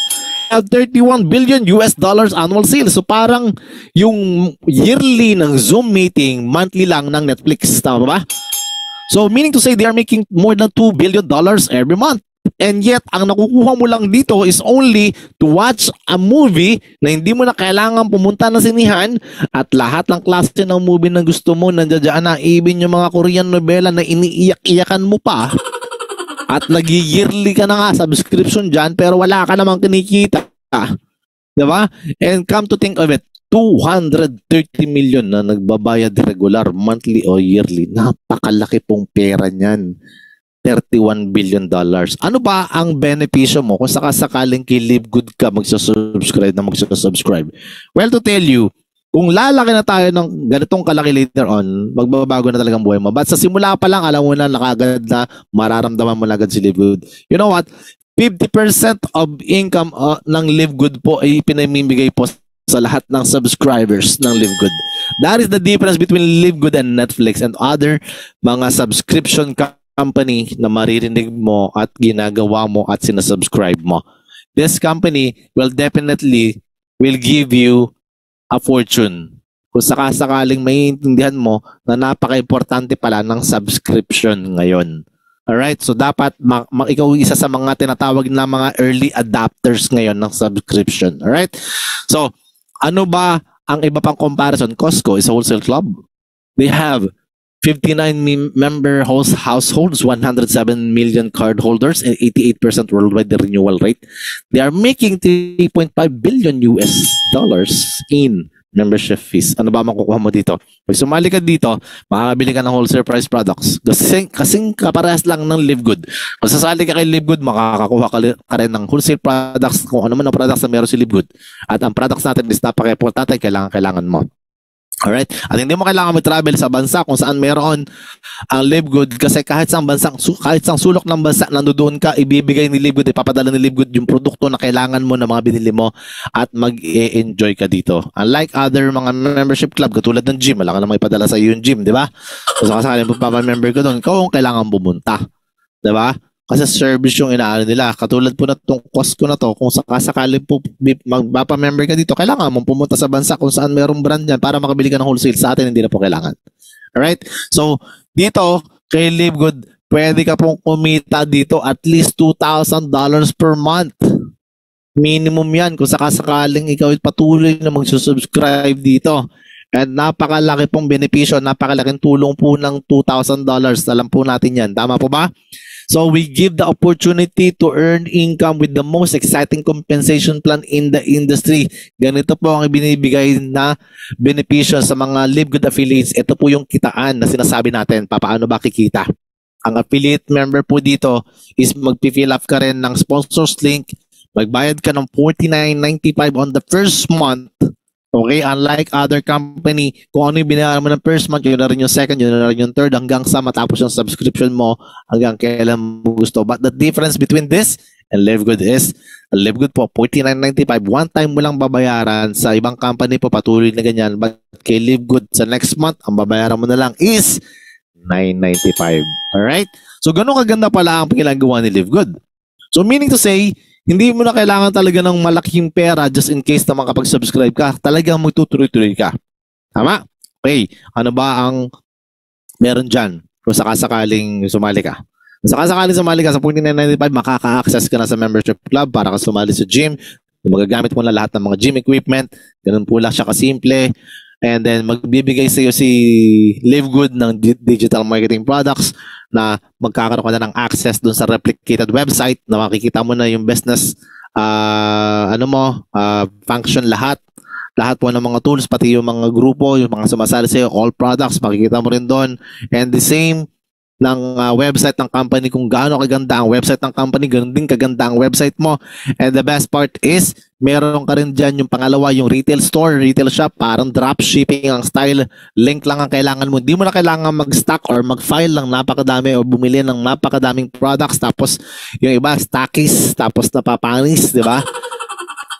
Have 31 billion US dollars annual sales. So parang yung yearly ng Zoom meeting, monthly lang ng Netflix. Tama ba? So meaning to say they are making more than $2 billion every month. And yet, ang nakukuha mo lang dito is only to watch a movie na hindi mo na kailangan pumunta na sinihan at lahat ng klase ng movie na gusto mo nandiyan na, even yung mga Korean novela na iniiyak-iyakan mo pa at nag-yearly ka na nga subscription dyan pero wala ka namang kinikita. Diba? And come to think of it, 230 million na nagbabayad regular, monthly o yearly. Napakalaki pong pera niyan. $31 billion. Ano ba ang benepisyo mo kung sakasakaling kay Live Good ka magsusubscribe? Well, to tell you, kung lalaki na tayo ng ganitong kalaki later on, magbabago na talagang buhay mo. But sa simula pa lang, alam mo na nakagad na mararamdaman mo na agad si Live Good. You know what? 50% of income ng Live Good po ay pinamimigay po sa lahat ng subscribers ng Live Good. That is the difference between Live Good and Netflix and other mga subscription company na maririnig mo at ginagawa mo at sinasubscribe mo. This company will definitely give you a fortune. Kung sakasakaling maiintindihan mo na napaka-importante pala ng subscription ngayon. Alright? So dapat ikaw isa sa mga tinatawag na mga early adopters ngayon ng subscription. Alright? So, ano ba ang iba pang comparison? Costco is a wholesale club. They have 59 member households, 107 million cardholders, and 88% worldwide the renewal rate. They are making $3.5 billion in membership fees. Ano ba makukuha mo dito? Pag sumali ka dito, makakabili ka ng wholesale price products. Kasing kaparehas lang ng Live Good. Kung sasali ka kay Live Good, makakakuha ka rin ng wholesale products kung ano man ang products na meron si Live Good. At ang products natin is napaka-importante, kailangan mo. Alright? At hindi mo kailangan mag-travel sa bansa kung saan meron ang Live Good kasi kahit sang sulok ng bansa nandoon ka, ibibigay ni Live Good, ipapadala ni Live Good yung produkto na kailangan mo na mga binili mo at mag-enjoy ka dito. Unlike other mga membership club, katulad ng gym, wala ka namang ipadala sa iyo yung gym, di ba? So sakaling magpapamember ka doon, ikaw ang kailangan bumunta. Di ba? Kasi service yung inaano nila. Katulad po na itong Costco na to, kung sakasakali po magpapamember ka dito, kailangan mong pumunta sa bansa kung saan merong brand yan para makabili ka ng wholesale. Sa atin, hindi na po kailangan. Alright? So, dito, kay Live Good, pwede ka pong kumita dito at least $2,000 per month. Minimum yan kung sakasakaling ikaw patuloy na magsusubscribe dito. And napakalaki pong benepisyo, napakalaking tulong po ng $2,000. Alam po natin yan. Tama po ba? So we give the opportunity to earn income with the most exciting compensation plan in the industry. Ganito po ang ibinibigay na benepisyo sa mga Live Good affiliates. Ito po yung kitaan na sinasabi natin. Paano ba kikita? Ang affiliate member po dito is mag-fill up ka rin ng sponsors link. Magbayad ka ng $49.95 on the first month. Okay, unlike other company, kung ano yung binayaran mo ng first month, yun na rin yung second, yun na rin yung third, hanggang sa matapos yung subscription mo, hanggang kailan mo gusto. But the difference between this and Live Good is, Live Good po, $49.95, one time mo lang babayaran. Sa ibang company po, patuloy na ganyan. But kay Live Good, sa next month, ang babayaran mo na lang is $9.95. Alright? So, ganun kaganda pala ang ginagawa ni Live Good. So, meaning to say, hindi mo na kailangan talaga ng malaking pera just in case na makapag-subscribe ka. Talagang magtutuloy-tuloy ka. Tama? Okay. Ano ba ang meron dyan kung sakasakaling sumali ka? Kung sakasakaling sumali ka sa $49.95, makaka-access ka na sa membership club para ka sumali sa gym. Magagamit mo na lahat ng mga gym equipment. Ganun po lang siya kasimple. And then magbibigay sa iyo si Live Good ng digital marketing products na magkakaroon ka na ng access dun sa replicated website na makikita mo na yung business function lahat po ng mga tools, pati yung mga grupo, yung mga sumasali sa iyo, all products, makikita mo rin doon. And the same ng website ng company, kung gaano kaganda ang website ng company, ganoon din kaganda ang website mo. And the best part is, meron ka rin dyan yung pangalawa, yung retail store, retail shop, parang dropshipping ang style. Link lang ang kailangan mo. Hindi mo na kailangan mag-stock or mag-file ng napakadami o bumili ng napakadaming products. Tapos yung iba, stockies, tapos napapanis, di ba?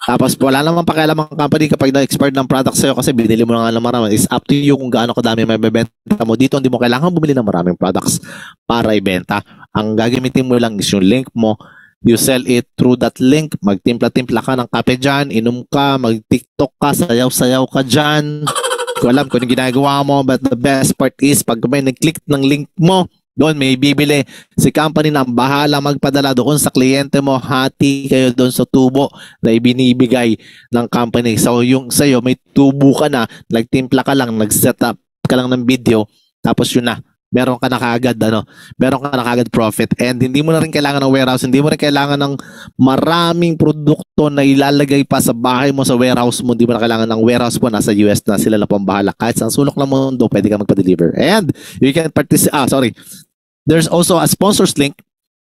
Tapos wala namang pakialam ang company kapag na-expired ng product sa'yo kasi binili mo na nga ng marami. It's up to you kung gaano kadami may bebenta mo. Dito hindi mo kailangan bumili ng maraming products para ibenta. Ang gagamitin mo lang is yung link mo. You sell it through that link. Magtimpla-timpla ka ng kape dyan, inom ka, mag-tiktok ka, sayaw-sayaw ka dyan. Ko alam kung yung ginagawa mo, but the best part is pag may nag-click ng link mo, doon may bibili si company na bahala magpadala doon sa kliyente mo. Hati kayo doon sa tubo na ibinibigay ng company. So yung sa'yo may tubo ka na, nagtimpla ka lang, nag-set up ka lang ng video, tapos yun na, meron ka na kaagad, meron ka na kaagad profit. And hindi mo na rin kailangan ng warehouse, hindi mo rin kailangan ng maraming produkto na ilalagay pa sa bahay mo, sa warehouse mo. Hindi mo na kailangan ng warehouse mo, nasa US na, sila na pang bahala. Kahit sa sulok ng mundo, pwede ka magpa-deliver. And you can participate, there's also a sponsors link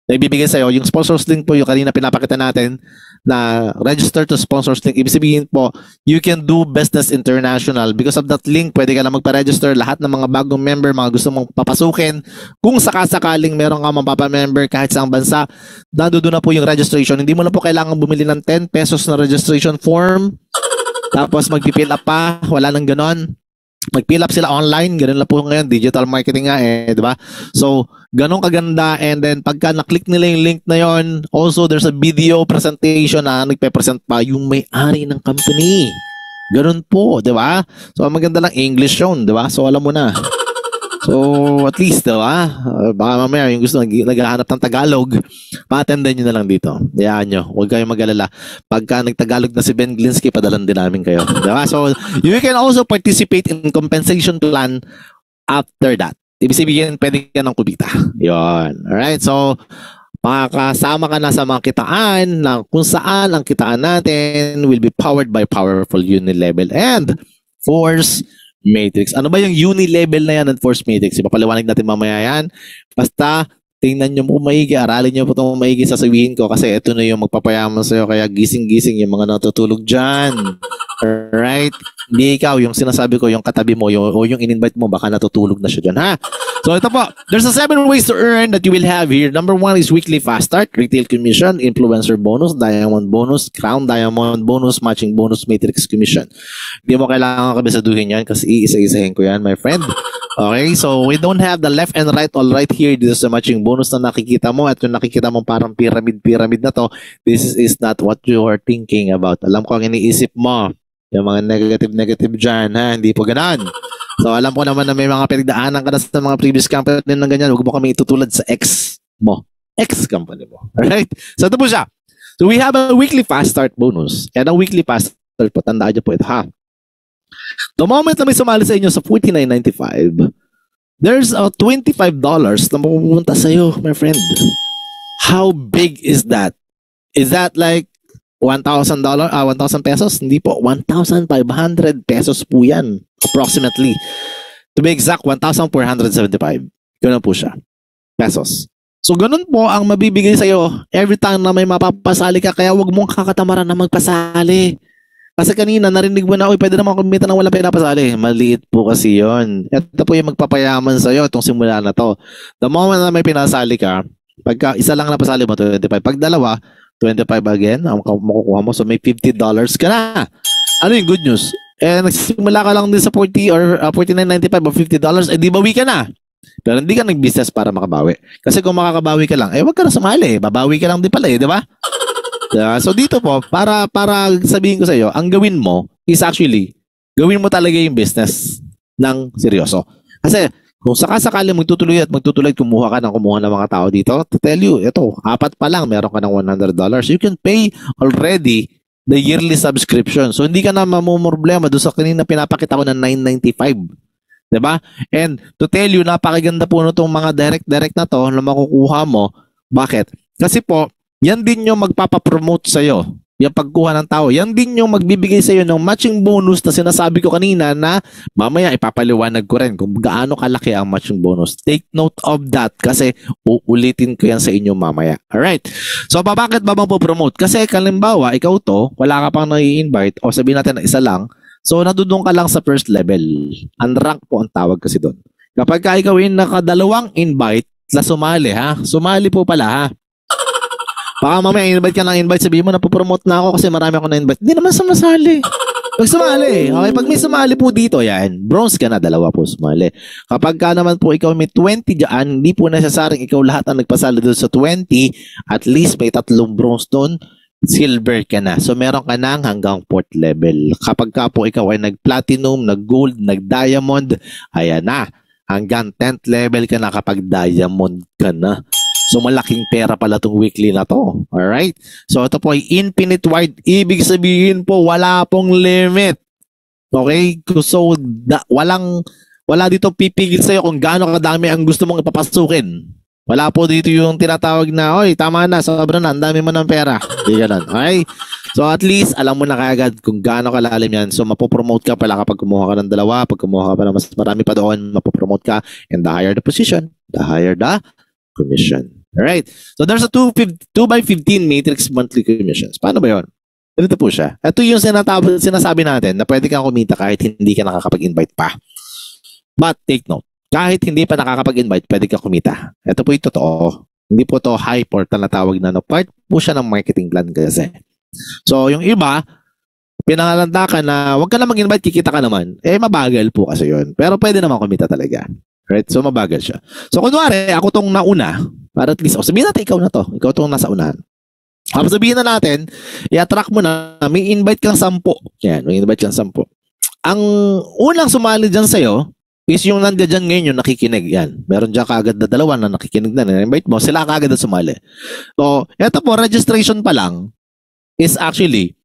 na ibibigay sa'yo. Yung sponsors link po, yung kanina pinapakita natin na register to sponsors link. Ibig sabihin po, you can do business international. Because of that link, pwede ka na magpa-register. Lahat ng mga bagong member, mga gusto mong papasukin. Kung sakasakaling meron ka mapapa-member kahit sa bansa, nandoon na po yung registration. Hindi mo na po kailangan bumili ng 10 pesos na registration form. Tapos mag-fill up pa. Wala nang ganon. Mag-fill up sila online, ganun lang po ngayon, digital marketing nga di ba? So, ganun kaganda, and then pagka na-click nila yung link na yon, also there's a video presentation na nagpe-present pa yung may-ari ng company. Ganun po, di ba? So, maganda lang English yun, di ba? So, alam mo na. So, at least, diba? Baka mamaya yung gusto naghahanap ng Tagalog, pa-attendan nyo na lang dito. Hayaan nyo. Huwag kayong mag-alala. Pagka nagtagalog na si Ben Glinsky, padalan din namin kayo. Diba? So, you can also participate in compensation plan after that. Ibig sabihin, pwede ka ng kumita. Yun. Alright? So, makakasama ka na sa mga kitaan na kung saan ang kitaan natin will be powered by powerful Unilevel and Force Matrix. Ano ba yung uni-level na yan ng Force Matrix? Ipapaliwanag natin mamaya yan. Basta, tingnan nyo po maigi, aralin nyo po itong maigi, sasabihin ko kasi ito na yung magpapayaman sa'yo, kaya gising-gising yung mga natutulog dyan. Alright? Hindi ikaw, yung sinasabi ko, yung katabi mo, o yung in-invite mo, baka natutulog na siya dyan, ha? So ito po, there's a 7 ways to earn that you will have here. Number 1 is weekly fast start, retail commission, influencer bonus, diamond bonus, crown diamond bonus, matching bonus, matrix commission. Hindi mo kailangan kabisaduhin yan kasi iisa-isahin ko yan, my friend. Okay, so we don't have the left and right all right here. Dito sa matching bonus na nakikita mo at yung nakikita mo parang pyramid na to, this is not what you are thinking about. Alam ko ang iniisip mo. Yung mga negative dyan, ha? Hindi po ganun. So, alam ko naman na may mga pinagdaanan ka na sa mga previous company ng ganyan. Huwag mo kami itutulad sa ex mo. Ex company mo. Alright? So, ito po siya. So, we have a weekly fast start bonus. And a weekly fast start po, tandaan niyo po ito, ha? The moment na may sumali sa inyo sa $49.95, there's a $25 na mapupunta sa iyo, my friend. How big is that? Is that like $1,000, 1,000 pesos? Hindi po, 1,500 pesos po yan. Approximately. To be exact, 1,475. Ganun po siya. Pesos. So, ganun po ang mabibigay sa'yo every time na may mapapasali ka. Kaya wag mong kakatamaran na magpasali. Kasi kanina, narinig mo na, pwede naman kumita ng walang pinapasali. Maliit po kasi yon. Ito po yung magpapayaman sa'yo itong simula na to. The moment na may pinasali ka, pagka isa lang napasali mo, 25. Pag dalawa, 25 again, ang makukuha mo. So, may $50 ka na. Ano yung good news? Nagsimula ka lang din sa 40 or $49.95 or $50, di bawi ka na. Pero hindi ka nag-business para makabawi. Kasi kung makakabawi ka lang, wag ka na sumali. Babawi ka lang din pala, di ba? So, dito po, para sabihin ko sa iyo, ang gawin mo is actually, gawin mo talaga yung business ng seryoso. Kasi, kung sakasakali magtutuloy kumuha ng mga tao dito, to tell you, ito, 4 pa lang, meron ka ng $100. You can pay already the yearly subscription. So, hindi ka na mamumroblema doon sa kanina pinapakita ko na $9.95. Diba? And to tell you, napakaganda po nitong mga direct na to na makukuha mo. Bakit? Kasi po, yan din yung magpapapromote sa'yo. Yung pagkuha ng tao. Yan din yung magbibigay sa'yo ng matching bonus na sinasabi ko kanina na mamaya ipapaliwanag ko rin kung gaano kalaki ang matching bonus. Take note of that kasi uulitin ko yan sa inyo mamaya. Alright. So, bakit ba bang po-promote? Kasi kalimbawa, ikaw to, wala ka pang nai-invite o sabihin natin na isa lang. So, nadudong ka lang sa first level. Unrank po ang tawag kasi doon. Kapag ka ikaw yung nakadalawang invite na sumali, ha? Sumali po pala, ha? Baka mamaya invite ka ng invite, sabihin mo na po-promote na ako kasi marami ako na-invite. Hindi naman sumasali. Pag sumali, okay? Pag may sumali po dito, yan, bronze ka na, 2 po sumali. Kapag ka naman po ikaw may 20 dyan, hindi po nesesaring ikaw lahat ang nagpasali doon sa 20, at least may 3 bronze doon, silver ka na. So, meron ka nang hanggang 4th level. Kapag ka po ikaw ay nag-platinum, nag-gold, nag-diamond, ayan na. Hanggang 10th level ka na kapag diamond ka na. So, malaking pera pala itong weekly na to. Alright? So, ito po ay infinite wide. Ibig sabihin po, wala pong limit. Okay? So, wala dito pipigil sa'yo kung gaano kadami ang gusto mong ipapasukin. Wala po dito yung tinatawag na, oy, tama na, sobra na, ang dami mo ng pera. Hindi ganun. Okay? So at least, alam mo na kaagad kung gaano kalalim yan. So mapopromote ka pala kapag kumuha ka ng dalawa, pag kumuha ka pa ng mas marami pa doon, mapopromote ka, and the higher the position, the higher the commission. Alright? So there's a 2 by 15 matrix monthly commissions. Paano ba yun? Ito po siya. Ito yung sinasabi natin na pwede kang kumita kahit hindi ka nakakapag-invite pa. But take note, kahit hindi pa nakakapag-invite, pwede ka kumita. Ito po yung totoo. Hindi po to hype or tinatawag na part po siya ng marketing plan kasi. So, yung iba, pinangalanda ka na huwag ka na mag-invite, kikita ka naman. Mabagal po kasi yun. Pero pwede naman kumita talaga. Right? So, mabagal siya. So, kunwari, ako tong nauna, para at least, sabihin natin ikaw na to. Ikaw tong nasa unahan. Tapos sabihin na natin, i-attract mo na, may invite kang 10. Yan, may invite kang 10. Ang unang sumali dyan sa'yo, is yung nandiyan dyan ngayon yung nakikinig. Yan. Meron dyan kaagad na 2 na nakikinig na. Na-invite mo, sila kaagad na sumali. So, eto po, registration pa lang is actually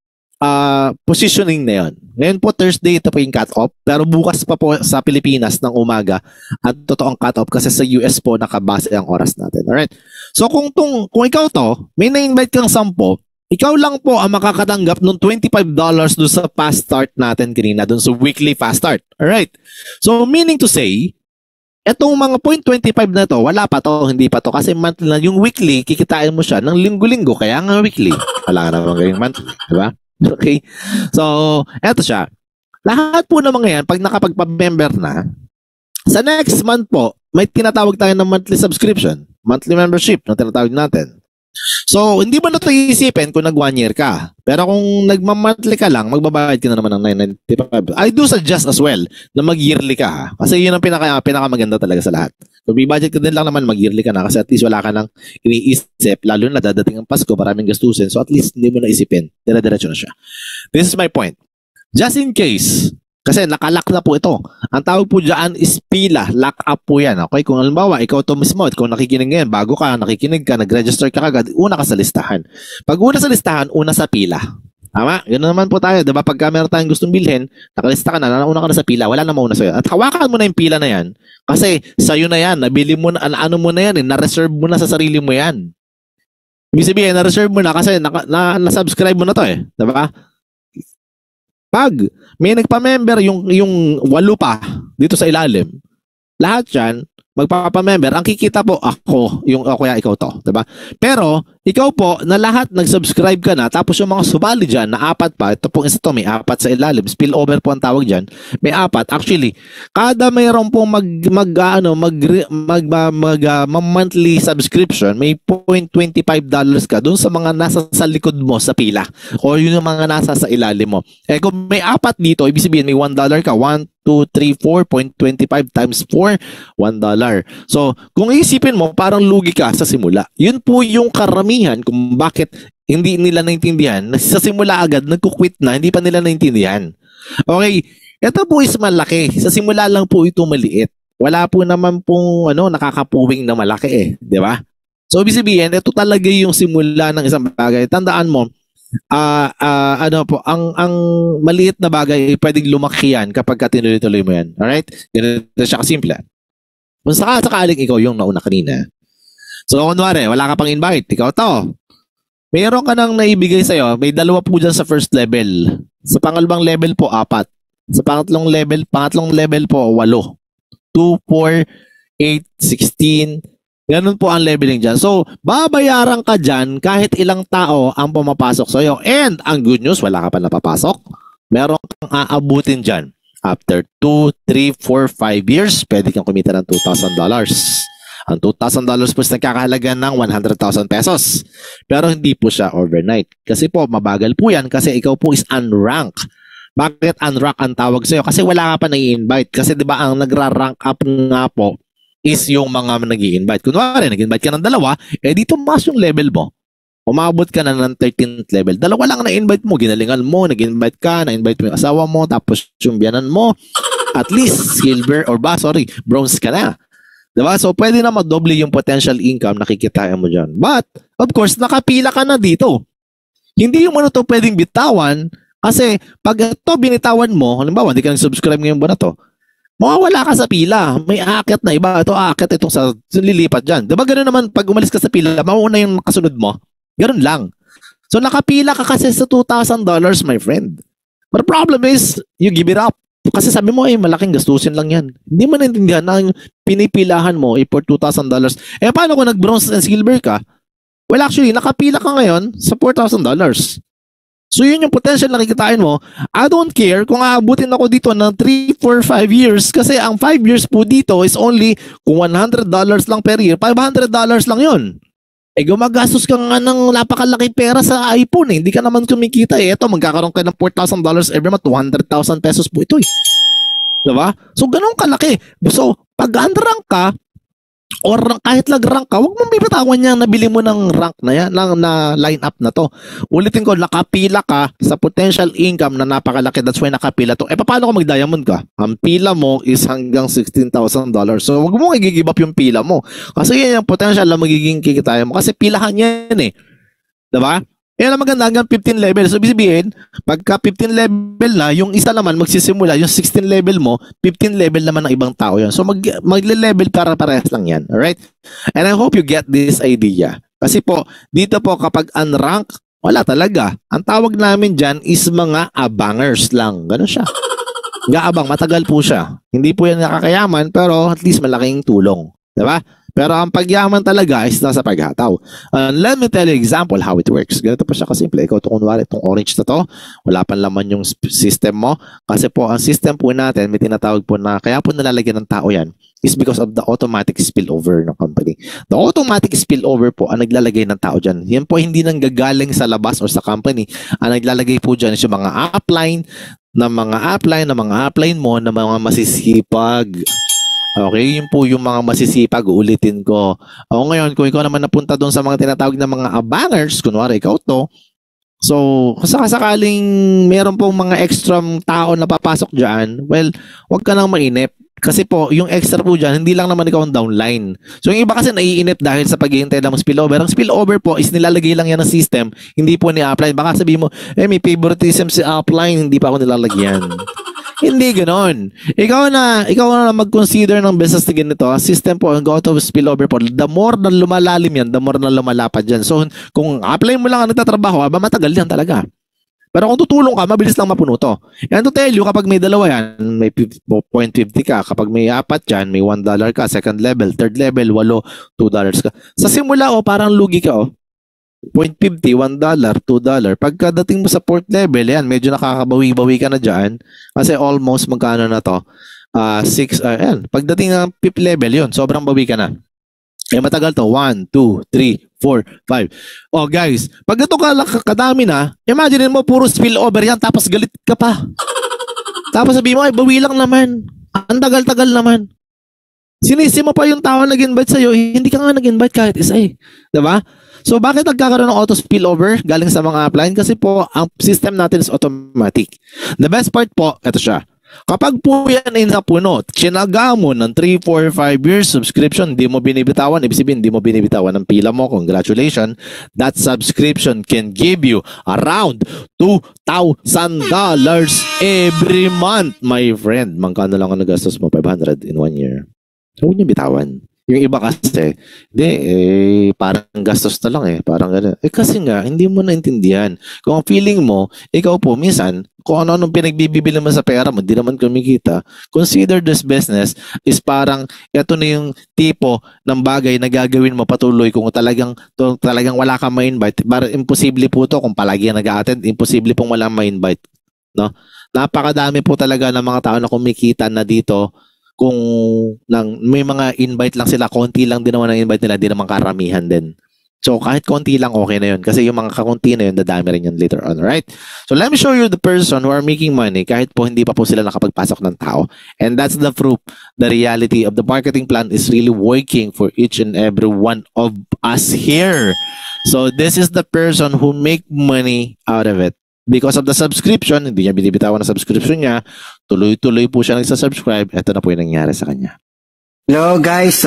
positioning na yun. Ngayon po, Thursday, ito po yung cut-off. Pero bukas pa po sa Pilipinas ng umaga at totoong cut-off kasi sa US po nakabase ang oras natin. Alright? So, kung ikaw to, may na-invite kang 10, ikaw lang po ang makakatanggap ng $25 doon sa fast start natin kanina, doon sa weekly fast start. Alright? So, meaning to say, etong mga 0.25 na to, wala pa to, hindi pa to. Kasi monthly na, yung weekly, kikitain mo siya ng linggo-linggo. Kaya nga weekly. Wala ka naman gawing monthly. Diba? Okay? So, eto siya. Lahat po ng mga yan, pag nakapagpa-member na, sa next month po, may tinatawag tayo ng monthly subscription. Monthly membership na tinatawag natin. So, hindi mo na ito iisipin kung nag 1 year ka. Pero kung nagmamonthly ka lang, magbabayad ka na naman ng $995. I do suggest as well na mag-yearly ka ha. Kasi yun ang pinakamaganda talaga sa lahat. Kung may budget ka din lang naman, mag-yearly ka na kasi at least wala ka nang iniisip. Lalo na dadating ang Pasko, maraming gastusin. So at least hindi mo na isipin. Dire-diretso na siya. This is my point. Just in case, kasi nakalock na po ito. Ang tawag po dyan is pila. Lock up po yan. Okay? Kung halimbawa, ikaw to mismo, kung nakikinig ngayon, bago ka, nakikinig ka, nag-register ka kagad, una ka sa listahan. Pag una sa listahan, una sa pila. Tama? Ganoon naman po tayo. Diba? Pagka meron tayong gustong bilhin, nakalista ka na, nauna ka na sa pila, wala na mauna sa'yo. At hawakan mo na yung pila na yan. Kasi sa'yo na yan. Nabili mo na, ano mo na yan. Na-reserve mo na sa sarili mo yan. Ibig sabihin, na-reserve mo na kasi na-subscribe mo na to eh. Diba? Pag may nagpa-member yung 8 pa dito sa ilalim, lahat yan, magpapa-member, ang kikita po ako, kaya ikaw to, diba? Pero, ikaw po, na lahat nag-subscribe ka na, tapos yung mga subali dyan, na 4 pa, ito pong isa to, may 4 sa ilalim, spillover po ang tawag dyan, may 4, actually, kada mayroon pong monthly subscription, may $0.25 ka dun sa mga nasa sa likod mo sa pila, o yun yung mga nasa sa ilalim mo. Kung may 4 dito, ibig sabihin, may $1 ka, 1, 2, 3, 4.25 times 4, $1. So, kung isipin mo, parang lugi ka sa simula. Yun po yung karamihan kung bakit hindi nila naintindihan. Sa simula agad, nagkukwit na, hindi pa nila naintindihan. Okay, ito po is malaki. Sa simula lang po ito maliit. Wala po naman pong nakakapuwing na malaki eh. Di ba? So, ibig sabihin, ito talaga yung simula ng isang bagay. Tandaan mo, ang maliit na bagay ay pwedeng lumaki yan kapag tinuloy-tuloy mo yan. Alright? Ganito siya kasimple. Kung sakaling ikaw yung nauna kanina. So, kunwari, wala ka pang invite. Ikaw to. Mayroon ka nang naibigay sa'yo. May 2 po dyan sa first level. Sa pangalawang level po, 4. Sa pangatlong level po, 8. 2, 4, 8, 16. Ganun po ang leveling dyan. So, babayaran ka dyan kahit ilang tao ang pumapasok sa'yo. And, ang good news, wala ka pa napapasok. Meron kang aabutin dyan. After 2, 3, 4, 5 years, pwede kang kumita ng $2,000. Ang $2,000 po is nagkakahalaga ng 100,000 pesos. Pero hindi po siya overnight. Kasi po, mabagal po yan kasi ikaw po is unranked. Bakit unrank ang tawag sa'yo? Kasi wala ka pa nai-invite. Kasi diba ang nagra-rank up nga po is yung mga nag-i-invite. Kunwari, nag-invite ka ng 2, dito mas yung level mo. Umabot ka na ng 13th level. 2 lang na-invite mo, ginalingan mo, nag-invite ka, na-invite mo yung asawa mo, tapos yung biyanan mo, at least silver or bronze ka na. Diba? So, pwede na madoble yung potential income na kikitain mo dyan. But, of course, nakapila ka na dito. Hindi mo na ito pwedeng bitawan kasi pag ito binitawan mo, halimbawa, hindi ka nag-subscribe ngayon ba na to, mawawala ka sa pila. May aakyat na iba. Ito aakyat, itong sa lilipat dyan. Diba gano'n naman, pag umalis ka sa pila, mauna yung kasunod mo. Gano'n lang. So nakapila ka kasi sa $2,000, my friend. But the problem is, you give it up. Kasi sabi mo, malaking gastusin lang yan. Hindi mo naintindihan na pinipilahan mo for $2,000. Paano kung nag-bronze and silver ka? Well, actually, nakapila ka ngayon sa $4,000. So yun yung potential na kikitain mo. I don't care kung aabutin ako dito ng 3, 4, 5 years kasi ang 5 years po dito is only kung $100 lang per year, $500 lang yun. Gumagastos ka nga ng napakalaki pera sa iPhone Hindi ka naman kumikita Ito, magkakaroon ka ng $4,000 every month, 200,000 pesos po ito Diba? So ganun kalaki. So pag unrank ka, or kahit lag-rank ka, huwag mong bibitawan niya nabili mo ng rank na yan, na line up na to. Ulitin ko, nakapila ka sa potential income na napakalaki. That's why nakapila to. Paano kung mag-diamond ka? Ang pila mo is hanggang $16,000. So, huwag mo i-give up yung pila mo. Kasi yan yung potential na magiging kikitayan mo. Kasi pilahan yan Diba? Yan ang maganda hanggang 15 level. So, sabihin, pagka 15 level na, yung isa naman magsisimula, yung 16 level mo, 15 level naman ng ibang tao yan. So, magle-level para parehas lang yan. Alright? And I hope you get this idea. Kasi po, dito po kapag unrank, wala talaga. Ang tawag namin dyan is mga abangers lang. Ganun siya. Gaabang, matagal po siya. Hindi po yan nakakayaman, pero at least malaking tulong. Diba? Pero ang pagyaman talaga is nasa paghataw. Let me tell you example how it works. Ganito po siya kasimple. Ikaw ito kunwari, itong orange na to, wala pa laman yung system mo. Kasi po, ang system po natin, may tinatawag po na, kaya po nalalagyan ng tao yan, is because of the automatic spillover ng company. The automatic spillover po, ang naglalagay ng tao dyan. Yan po hindi nang gagaling sa labas or sa company. Ang naglalagay po dyan is yung mga upline, ng mga upline mo, na mga masisipag. Okay, yun po yung mga masisipag, ulitin ko. O ngayon, kung ikaw naman napunta doon sa mga tinatawag na mga abangers, kunwari ikaw to, so sakaling meron pong mga extra tao na papasok dyan, well, wag ka nang mainip. Kasi po, yung extra po dyan, hindi lang naman ikaw ang downline. So yung iba kasi naiinip dahil sa paghihintay ng spillover. Ang spillover po is nilalagay lang yan ng system, hindi po ni upline. Baka sabihin mo, may favoritism si upline, hindi pa ako nilalagyan. Hindi ganoon. Ikaw na mag-consider ng business na ganito. Ang system po, ang go-to spillover po, the more na lumalalim yan, the more na lumalapad yan. So, kung apply mo lang ang nagtatrabaho, matagal yan talaga. Pero kung tutulong ka, mabilis lang mapuno to. And to tell you, kapag may dalawa yan, may 0.50 ka. Kapag may apat yan, may $1 ka. Second level, third level, $2 ka. Sa simula, parang lugi ka, 0.50, $1, $2. Pagkadating mo sa fourth level, yan, medyo nakakabawi-bawi ka na dyan. Kasi almost magkano na to? 6, yan. Pagdating ng fifth level, yun, sobrang bawi ka na. Matagal to. 1, 2, 3, 4, 5. Oh, guys, pag ito kadami na, imagine mo, puro spillover yan, tapos galit ka pa. Tapos sabihin mo, bawi lang naman. Ang tagal-tagal naman. Sinisi mo pa yung tao nag-invite sa'yo, hindi ka nga nag-invite kahit isa Diba? So, bakit nagkakaroon ng auto spillover galing sa mga upline? Kasi po, ang system natin is automatic. The best part po, ito siya. Kapag po yan ay napuno, tsinaga mo ng 3, 4, 5 years subscription, hindi mo binibitawan, ibig sabihin, hindi mo binibitawan ng pila mo, congratulations, that subscription can give you around $2,000 every month, my friend. Magkano lang ang nagastos mo? 500 in 1 year. Huwag niyo bitawan. Yung iba kasi, parang gastos na lang parang gano'n. Kasi nga, hindi mo naintindihan. Kung ang feeling mo, ikaw po, minsan, kung ano-anong pinagbibili mo sa pera mo, di naman kumikita, consider this business is parang, ito na yung tipo ng bagay na gagawin mo patuloy kung talagang wala kang ma-invite. Parang imposible po to kung palagi nag-a-attend, imposible pong wala ma-invite. No? Napakadami po talaga ng mga tao na kumikita na dito. Kung may mga invite lang sila, konti lang din naman ang invite nila, di naman karamihan din. So kahit konti lang, okay na yun. Kasi yung mga kakunti na yun, dadami rin yun later on, right? So let me show you the person who are making money kahit po hindi pa po sila nakapagpasok ng tao. And that's the proof. The reality of the marketing plan is really working for each and every one of us here. So this is the person who make money out of it. Because of the subscription, hindi niya binibitawan ang subscription niya, tuloy-tuloy po siya nagsasubscribe, ito na po yung nangyari sa kanya. Hello guys,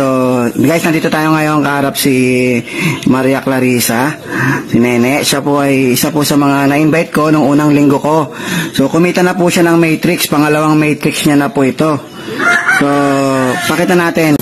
nandito tayo ngayon kaharap si Maria Clarissa, si Nene. Siya po ay isa po sa mga na-invite ko nung unang linggo ko. So kumita na po siya ng matrix, pangalawang matrix niya na po ito. So, pakita natin.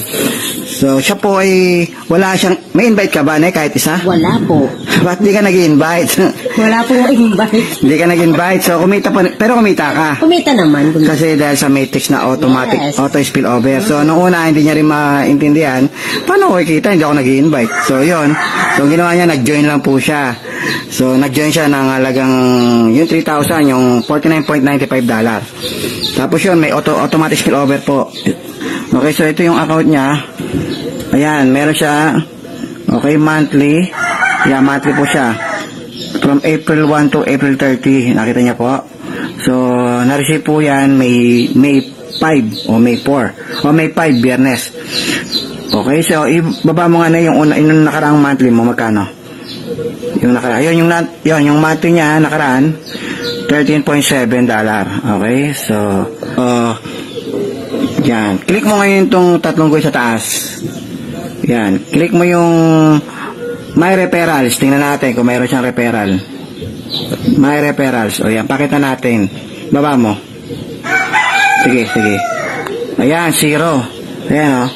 So, siya po ay wala siyang, may invite ka ba, ne, kahit isa? Wala po. Ba't di ka nag-invite? Wala po invite. Hindi ka nag-invite. So, kumita pa, pero kumita ka. Kumita naman. Kasi dahil sa Matrix na automatic, Yes. auto spillover. So, nung una, hindi niya rin maintindihan, paano ko ikita? Hindi ako nag-invite. So, yun. So, ginawa niya, nag-join lang po siya. So, nag-join siya ng halagang, yung 3,000, yung $49.95. Tapos yun, may automatic spillover po. Okay, so ito yung account niya. Ayan, meron siya, okay, monthly. Yeah, monthly po siya. From April 1 to April 30. Nakita niya po. So, na-receive po yan May 5 o May 4 o May 5, Biyernes. Okay, so ibaba mo nga na yung nakaraang monthly mo, magkano? Yung nakaraan, yung monthly niya nakaraan $13.7. Okay, so yan. Click mo ngayon itong tatlong guys sa taas. Yan, click mo yung My Referrals. Tingnan natin kung mayroon siyang referral. My Referrals. O yan, pakita natin. Baba mo. Sige. Ayan, 0. Ayan o.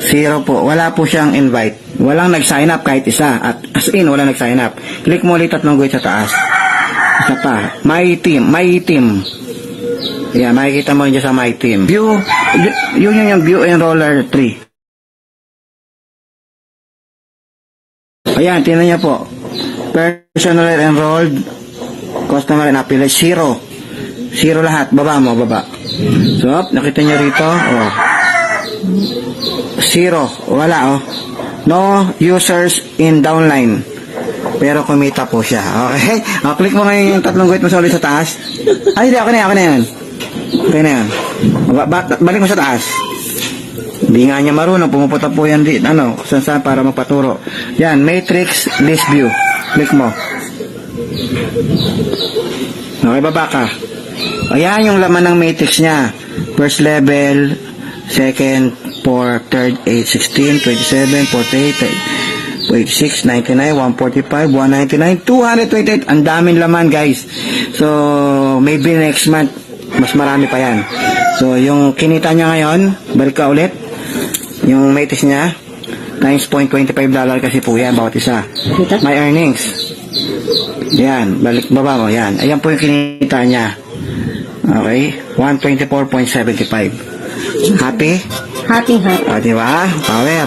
0 po. Wala po siyang invite. Walang nag-sign up kahit isa. At as in, walang nag-sign up. Click mo ulit tatlong guhit sa taas. Isa pa. My team. Ayan, makikita mo dyan sa My Team. View. Yun yung View Enroller 3. Ayan, tingnan niya po. Personal enrolled, customer and affiliate, 0. 0 lahat. Baba mo, baba. So, nakita niyo rito. Oh. 0. Wala, oh. No users in downline. Pero kumita po siya. Okay? O, click mo ngayon yung tatlong guhit mo sa ulit sa taas. Ay, hindi. Ako na yan. Okay na yan. Balik mo sa taas. Hindi nga niya marunong, pumupunta po yan saan para magpaturo. Yan, Matrix List View. Click mo. Okay, baba ka. Ayan yung laman ng Matrix niya. First level, second, 4, third, 8, 16, 27, 48, 86, 99, 145, 199, 228. Ang daming laman, guys. So, maybe next month, mas marami pa yan. So, yung kinita niya ngayon, balik ka ulit. Yung Matrix niya, times $0.25 kasi po yan, bawat isa. My earnings. Yan, baba mo, yan. Ayan po yung kinita niya. Okay, 124.75. Happy? Happy. Diba? Power.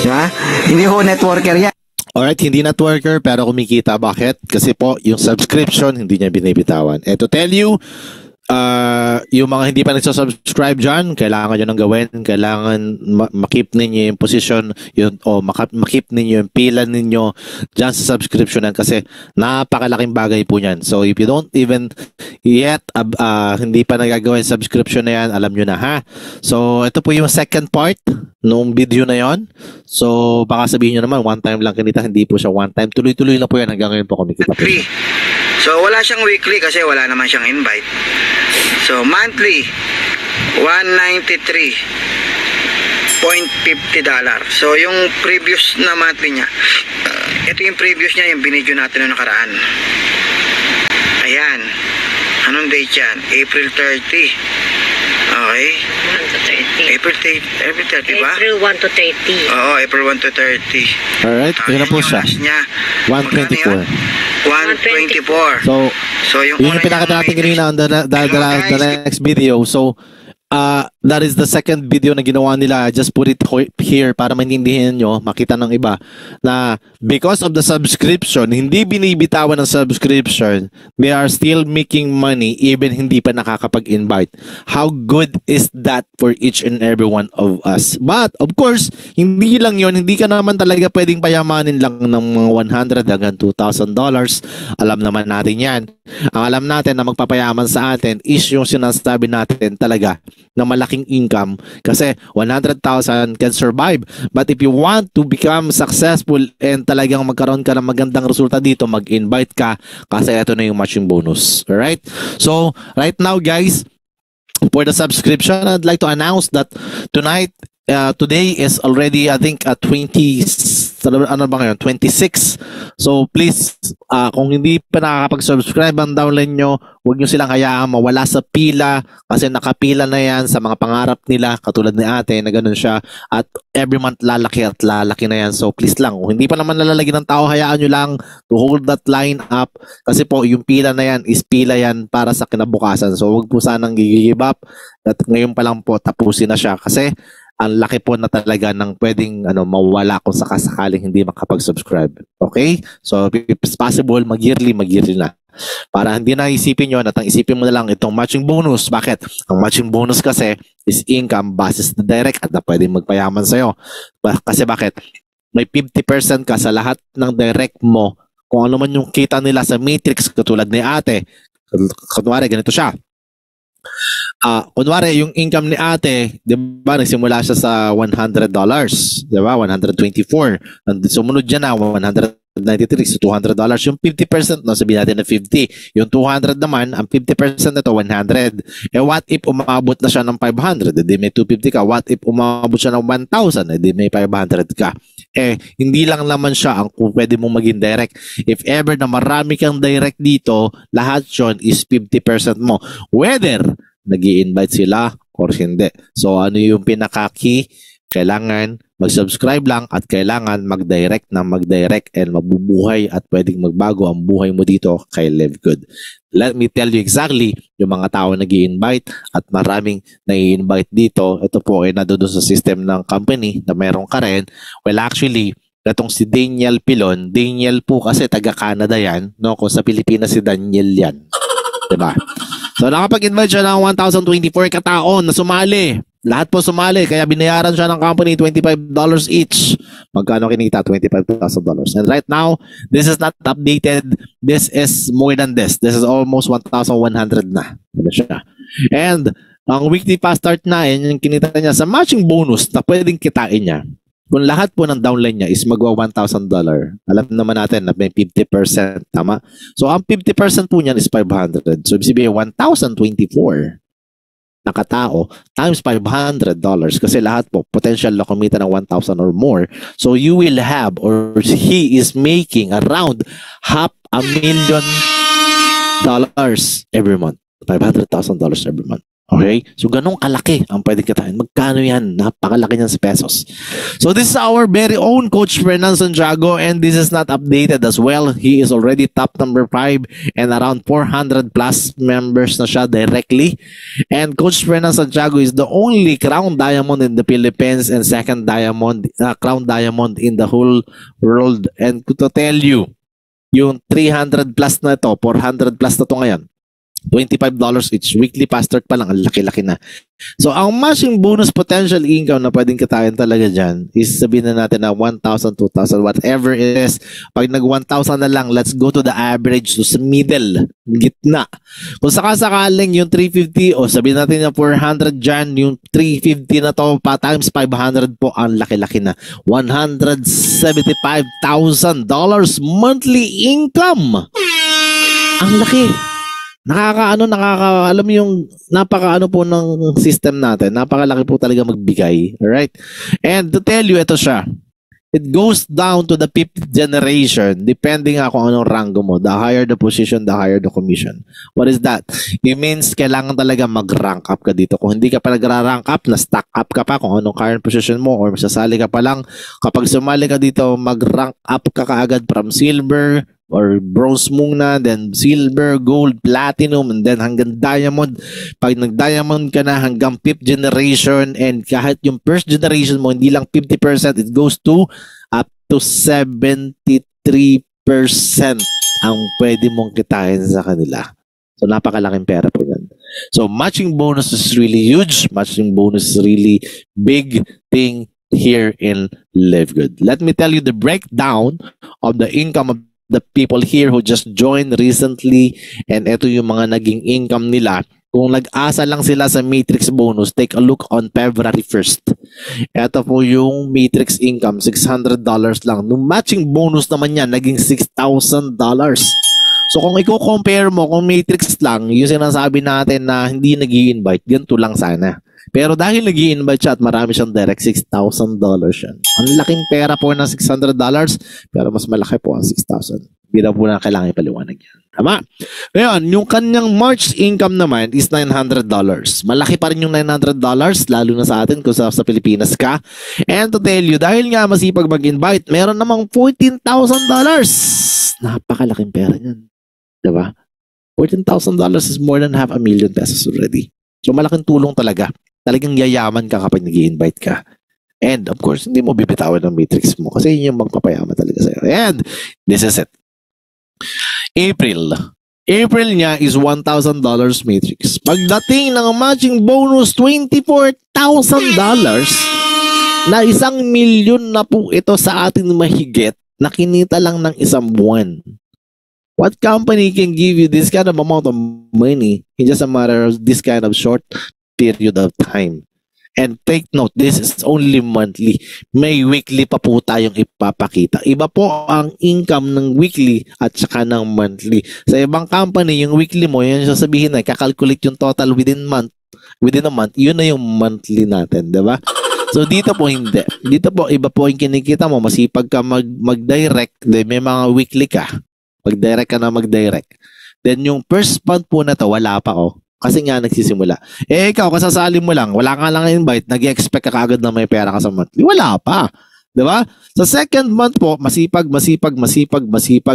Diba? Hindi ho networker yan. Alright, hindi networker pero kumikita. Bakit? Kasi po, yung subscription, hindi niya binibitawan. And to tell you, yung mga hindi pa nagsasubscribe dyan, kailangan nyo nang gawin. Kailangan makip ninyo yung position o makip ninyo yung pila ninyo dyan sa subscription yan kasi napakalaking bagay po yan. So if you don't even yet hindi pa nagagawa yung subscription na yan, alam nyo na ha. So ito po yung second part nung video na yon. So baka sabihin nyo naman one time lang kinita, hindi po siya one time, tuloy-tuloy na po yan hanggang ngayon po kumikita po siya. So wala siyang weekly kasi wala naman siyang invite. So monthly $193.50. So yung previous na monthly niya, ito yung previous niya, yung binidyo natin na nakaraan. Ayan, anong date yan? April 30. Okay, 1 to 30. April 30 ba? April 1 to 30. Oo, April 1 to 30. Alright, tingnan po siya. 124. 124. So yung yun yung pinakita natin kanina on the next video. So that is the second video na ginawa nila. I just put it here para maintindihan nyo, makita ng iba na because of the subscription, hindi binibitawan ng subscription, they are still making money even hindi pa nakakapag-invite. How good is that for each and every one of us? But of course, hindi lang yon, hindi ka naman talaga pwedeng payamanin lang ng mga $100 hanggang $2,000. Alam naman natin yan. Ang alam natin na magpapayaman sa atin is yung sinasabi natin talaga na malaking income kasi 100,000 can survive. But if you want to become successful and talagang magkaroon ka ng magandang resulta dito, mag-invite ka kasi ito na yung matching bonus. Alright? So, right now guys, for the subscription, I'd like to announce that today is already, I think, 27 ano ba ngayon? 26. So please, kung hindi pa nakakapag-subscribe ang downline nyo, huwag nyo silang hayaan mawala sa pila kasi nakapila na yan sa mga pangarap nila katulad ni ate na ganun siya at every month lalaki at lalaki na yan. So please lang, kung hindi pa naman nalalagyan ng tao, hayaan nyo lang to hold that line up kasi po yung pila na yan is pila yan para sa kinabukasan. So huwag po sanang give up at ngayon pa lang po tapusin na siya kasi ang laki po na talaga ng pwedeng mawala kung sakasakaling hindi makapag-subscribe. Okay? So, if it's possible, mag-yearly na. Para hindi na isipin nyo at ang isipin mo na lang itong matching bonus. Bakit? Ang matching bonus kasi is income basis na direct at na pwedeng magpayaman sa'yo. Kasi bakit? May 50% ka sa lahat ng direct mo kung ano man yung kita nila sa matrix katulad ni ate. Kunwari, ganito siya. Kunwari, yung income ni ate, di ba, nagsimula siya sa $100, di ba, 124. Sumunod dyan na, 193, so $200. Yung 50%, no, sabihin natin na 50. Yung 200 naman, ang 50% nito, 100. What if umabot na siya ng 500? Hindi may 250 ka. What if umabot siya ng 1,000? Hindi may 500 ka. Hindi lang naman siya ang pwede mong maging direct. If ever na marami kang direct dito, lahat yun is 50% mo. Whether nag-i-invite sila or hindi. So, ano yung pinaka-key? Kailangan mag-subscribe lang at kailangan mag-direct and mabubuhay at pwedeng magbago ang buhay mo dito kay Live Good. Let me tell you exactly yung mga tao nag-i-invite at maraming nai-invite dito. Ito po ay nandoon sa system ng company na meron ka rin. Well, actually, itong si Daniel Pilon, Daniel po kasi taga-Canada yan. No? Kung sa Pilipinas si Daniel yan. Diba? So, nakapag-invite siya ng 1,024 katao na sumali. Lahat po sumali. Kaya binayaran siya ng company $25 each. Magkano kinita? $25,000. And right now, this is not updated. This is more than this. This is almost 1,100 na. Ano siya? And, ang weekly fast start na, yung kinita niya sa matching bonus na pwedeng kitain niya. Kung lahat po ng downline niya is magwa $1,000, alam naman natin na may 50%, tama? So, ang 50% po niyan is 500. So, ibig sabihin, 1,024 na katao times $500 kasi lahat po potential na kumita ng 1,000 or more. So, you will have or he is making around $500,000 every month. $500,000 every month. Okay? So, ganun kalaki ang pwede kitain. Magkano yan? Napakalaki niyan sa pesos. So, this is our very own Coach Fernan Santiago and this is not updated as well. He is already top number 5 and around 400 plus members na siya directly. And Coach Fernan Santiago is the only crown diamond in the Philippines and second diamond, crown diamond in the whole world. And to tell you, yung 300 plus na ito, 400 plus na ito ngayon, $25 each. Weekly fast start pa lang, ang laki-laki na. So, ang matching bonus potential income na pwedeng kitain talaga dyan is sabihin na natin na 1,000, 2,000, whatever it is. Pag nag 1,000 na lang, let's go to the average, so sa middle, gitna. Kung sakasakaling yung 350 o sabihin natin na 400 dyan, yung 350 na to pa times 500 po, ang laki-laki na. $175,000 monthly income. Ang laki. Alam mo yung napakaano po ng system natin. Napakalaki po talaga magbigay. Alright? And to tell you, ito siya. It goes down to the 5th generation depending kung anong rango mo. The higher the position, the higher the commission. What is that? It means kailangan talaga mag-rank up ka dito. Kung hindi ka pa nag-rank up, na-stack up ka pa kung anong current position mo or sasali ka pa lang. Kapag sumali ka dito, mag-rank up ka kaagad from silver or bronze muna, then silver, gold, platinum, and then hanggang diamond. Pag nag-diamond ka na hanggang 5th generation, and kahit yung first generation mo, hindi lang 50%, it goes to up to 73% ang pwede mong kitain sa kanila. So, napakalaking pera po yan. So, matching bonus is really huge. Matching bonus is really big thing here in Live Good. Let me tell you the breakdown of the income of the people here who just joined recently, and ito yung mga naging income nila. Kung nag-asa lang sila sa matrix bonus, take a look on February 1st. Ito po yung matrix income, $600 lang. Nung matching bonus naman yan, naging $6,000. So kung i-compare mo, kung matrix lang, yung sinasabi natin na hindi nag-i-invite, ganito lang sana. Pero dahil nag-i-invite siya at marami siyang direct, $6,000 yan. Ang laking pera po ng $600, pero mas malaki po ang 6,000. Hindi na po na kailangan ipaliwanag yan. Tama? Ngayon, yung kanyang March income naman is $900. Malaki pa rin yung $900, lalo na sa atin kung sa Pilipinas ka. And to tell you, dahil nga masipag mag-invite, meron namang $14,000. Napakalaking pera niyan. Diba? $14,000 is more than $500,000 pesos already. So malaking tulong talaga. Talagang yayaman ka kapag nag-i-invite ka. And of course, hindi mo bibitawan ng matrix mo kasi yun yung magpapayaman talaga sa'yo. And this is it. April niya is $1,000 matrix. Pagdating ng matching bonus, $24,000 na 1,000,000 na po ito sa atin mahigit na kinita lang ng isang buwan. What company can give you this kind of amount of money in just a matter of this kind of short period of time? And take note, this is only monthly. May weekly pa po tayong ipapakita. Iba po ang income ng weekly at saka ng monthly. Sa ibang company, yung weekly mo, yun sasabihin na, kakalculate yung total within a month, yun na yung monthly natin, diba? So dito po hindi. Dito po, iba po yung kinikita mo. Masipag ka mag-direct, may mga weekly ka. Mag-direct ka na mag-direct. Then yung first month po na to, wala pa oh. Kasi nga nagsisimula. Eh ikaw, kasasali mo lang, wala ka lang invite, nag-expect ka kagad na may pera ka sa monthly. Wala pa. Diba? Sa second month po, masipag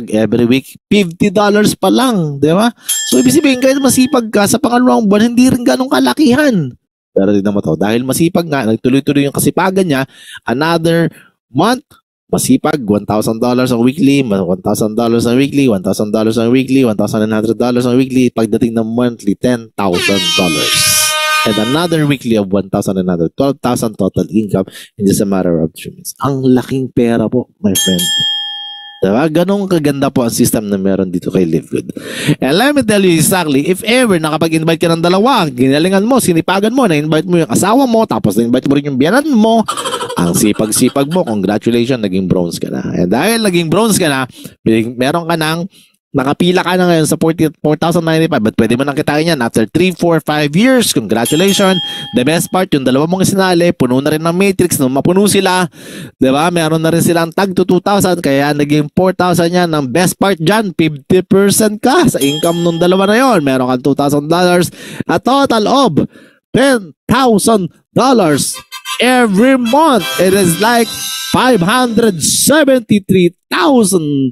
every week, $50 pa lang. Diba? So ibig sabihin, kahit masipag ka, sa pangalawang buwan, hindi rin ganong kalakihan. Pero din naman to, dahil masipag nga, nagtuloy-tuloy yung kasipagan niya, another month, masipag, $1,000 ang weekly, $1,000 ang weekly, $1,000 ang weekly, $1,100 ang weekly, pagdating ng monthly, $10,000. And another weekly of 1,000, another 12,000 total income in just a matter of 3 months. Ang laking pera po, my friend. Diba? Ganong kaganda po ang system na meron dito kay LiveGood. And let me tell you exactly, if ever nakapag-invite ka ng dalawa, ginalingan mo, sinipagan mo, na-invite mo yung asawa mo, tapos na-invite mo rin yung biyanan mo, ang sipag-sipag mo, congratulations, naging bronze ka na. And dahil naging bronze ka na, meron ka ng nakapila ka na ngayon sa 4,095 but pwede mo nang kitain yan after 3, 4, 5 years. Congratulations. The best part, yung dalawa mong sinali, puno na rin ng matrix. Nung mapuno sila, diba? Meron na rin silang tag to 2,000 kaya naging 4,000 yan. Ang best part dyan, 50% ka sa income nung dalawa na yon. Meron kang $2,000. A total of $10,000 every month. It is like 573,000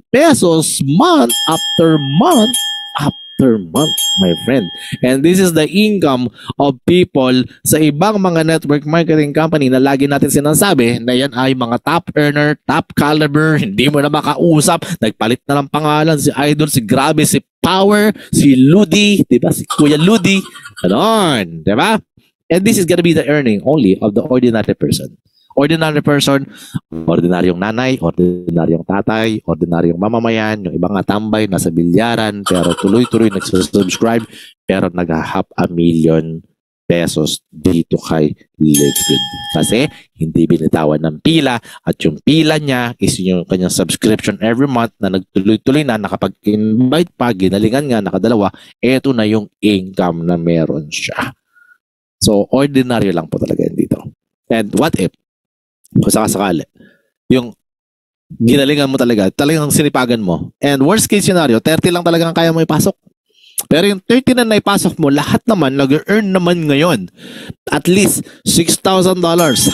pesos month after month after month, my friend. And this is the income of people sa ibang mga network marketing company na lagi natin sinasabi na yan ay mga top earner, top caliber, hindi mo na makausap, nagpalit na ng pangalan, si Idol, si Grabe, si Power, si Ludi, diba? Si Kuya Ludi, ganon, diba? And this is gonna be the earning only of the ordinary person. Ordinary person, ordinaryong nanay, ordinaryong tatay, ordinaryong mamamayan, yung ibang tambay nasa bilyaran, pero tuloy-tuloy nagsusubscribe, pero nag-500,000 pesos dito kay LiveGood. Kasi hindi binitawan ng pila at yung pila niya is yung kanyang subscription every month na nagtuloy-tuloy na nakapag-invite pa, ginalingan nga, nakadalawa, eto na yung income na meron siya. So, ordinary lang po talaga yun dito. And what if, kung sakasakali, yung ginalingan mo talagang sinipagan mo. And worst case scenario, 30 lang talaga ang kaya mo ipasok. Pero yung 30 na naipasok mo, lahat naman, nag-earn naman ngayon. At least $6,000.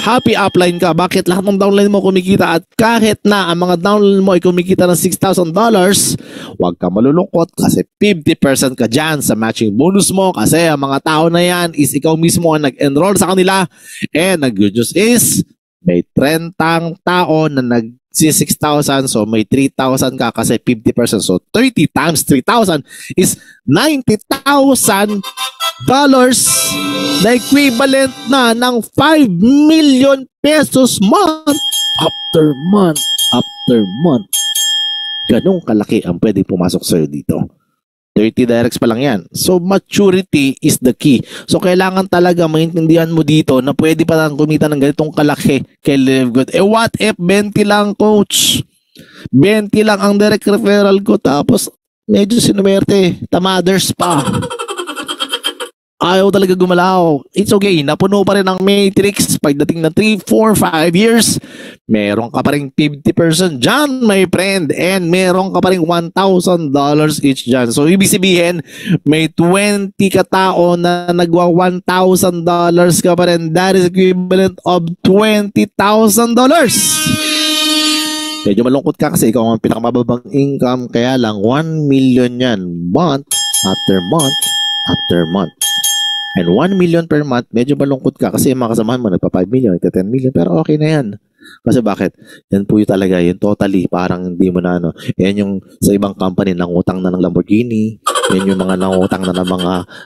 Happy upline ka. Bakit? Lahat ng downline mo kumikita at kahit na ang mga downline mo ay kumikita ng $6,000, huwag ka malulungkot kasi 50% ka dyan sa matching bonus mo kasi ang mga tao na yan is ikaw mismo ang nag-enroll sa kanila. And the good news is, may 30 tao na nag-6,000, so may 3,000 ka kasi 50%. So 30 times 3,000 is $90,000 na equivalent na ng 5 million pesos month after month after month. Ganong kalaki ang pwedeng pumasok sa'yo dito. 30 directs pa lang yan. So, maturity is the key. So, kailangan talaga maintindihan mo dito na pwede pa lang kumita ng ganitong kalaki kay LiveGood. Eh, what if 20 lang, coach? 20 lang ang direct referral ko tapos medyo sinumerte. Tamaders pa. ayaw talaga gumalaw. It's okay. Napuno pa rin ang Matrix. Pagdating na 3, 4, 5 years, meron ka pa rin 50% dyan, my friend. And meron ka pa rin $1,000 each dyan. So, ibig sabihin, may 20 katao na nagwa $1,000 ka pa rin. That is equivalent of $20,000. Medyo malungkot ka kasi ikaw ang pinakamababang income. Kaya lang, 1 million yan. Month after month after month. And 1 million per month, medyo malungkot ka kasi yung mga kasamahan mo, nagpa 5 million, nagpa 10 million, pero okay na yan. Kasi bakit? Yan po yung talaga, yung totally, parang hindi mo na ano. Yan yung sa ibang company, nangutang na ng Lamborghini, yan yung mga nangutang na ng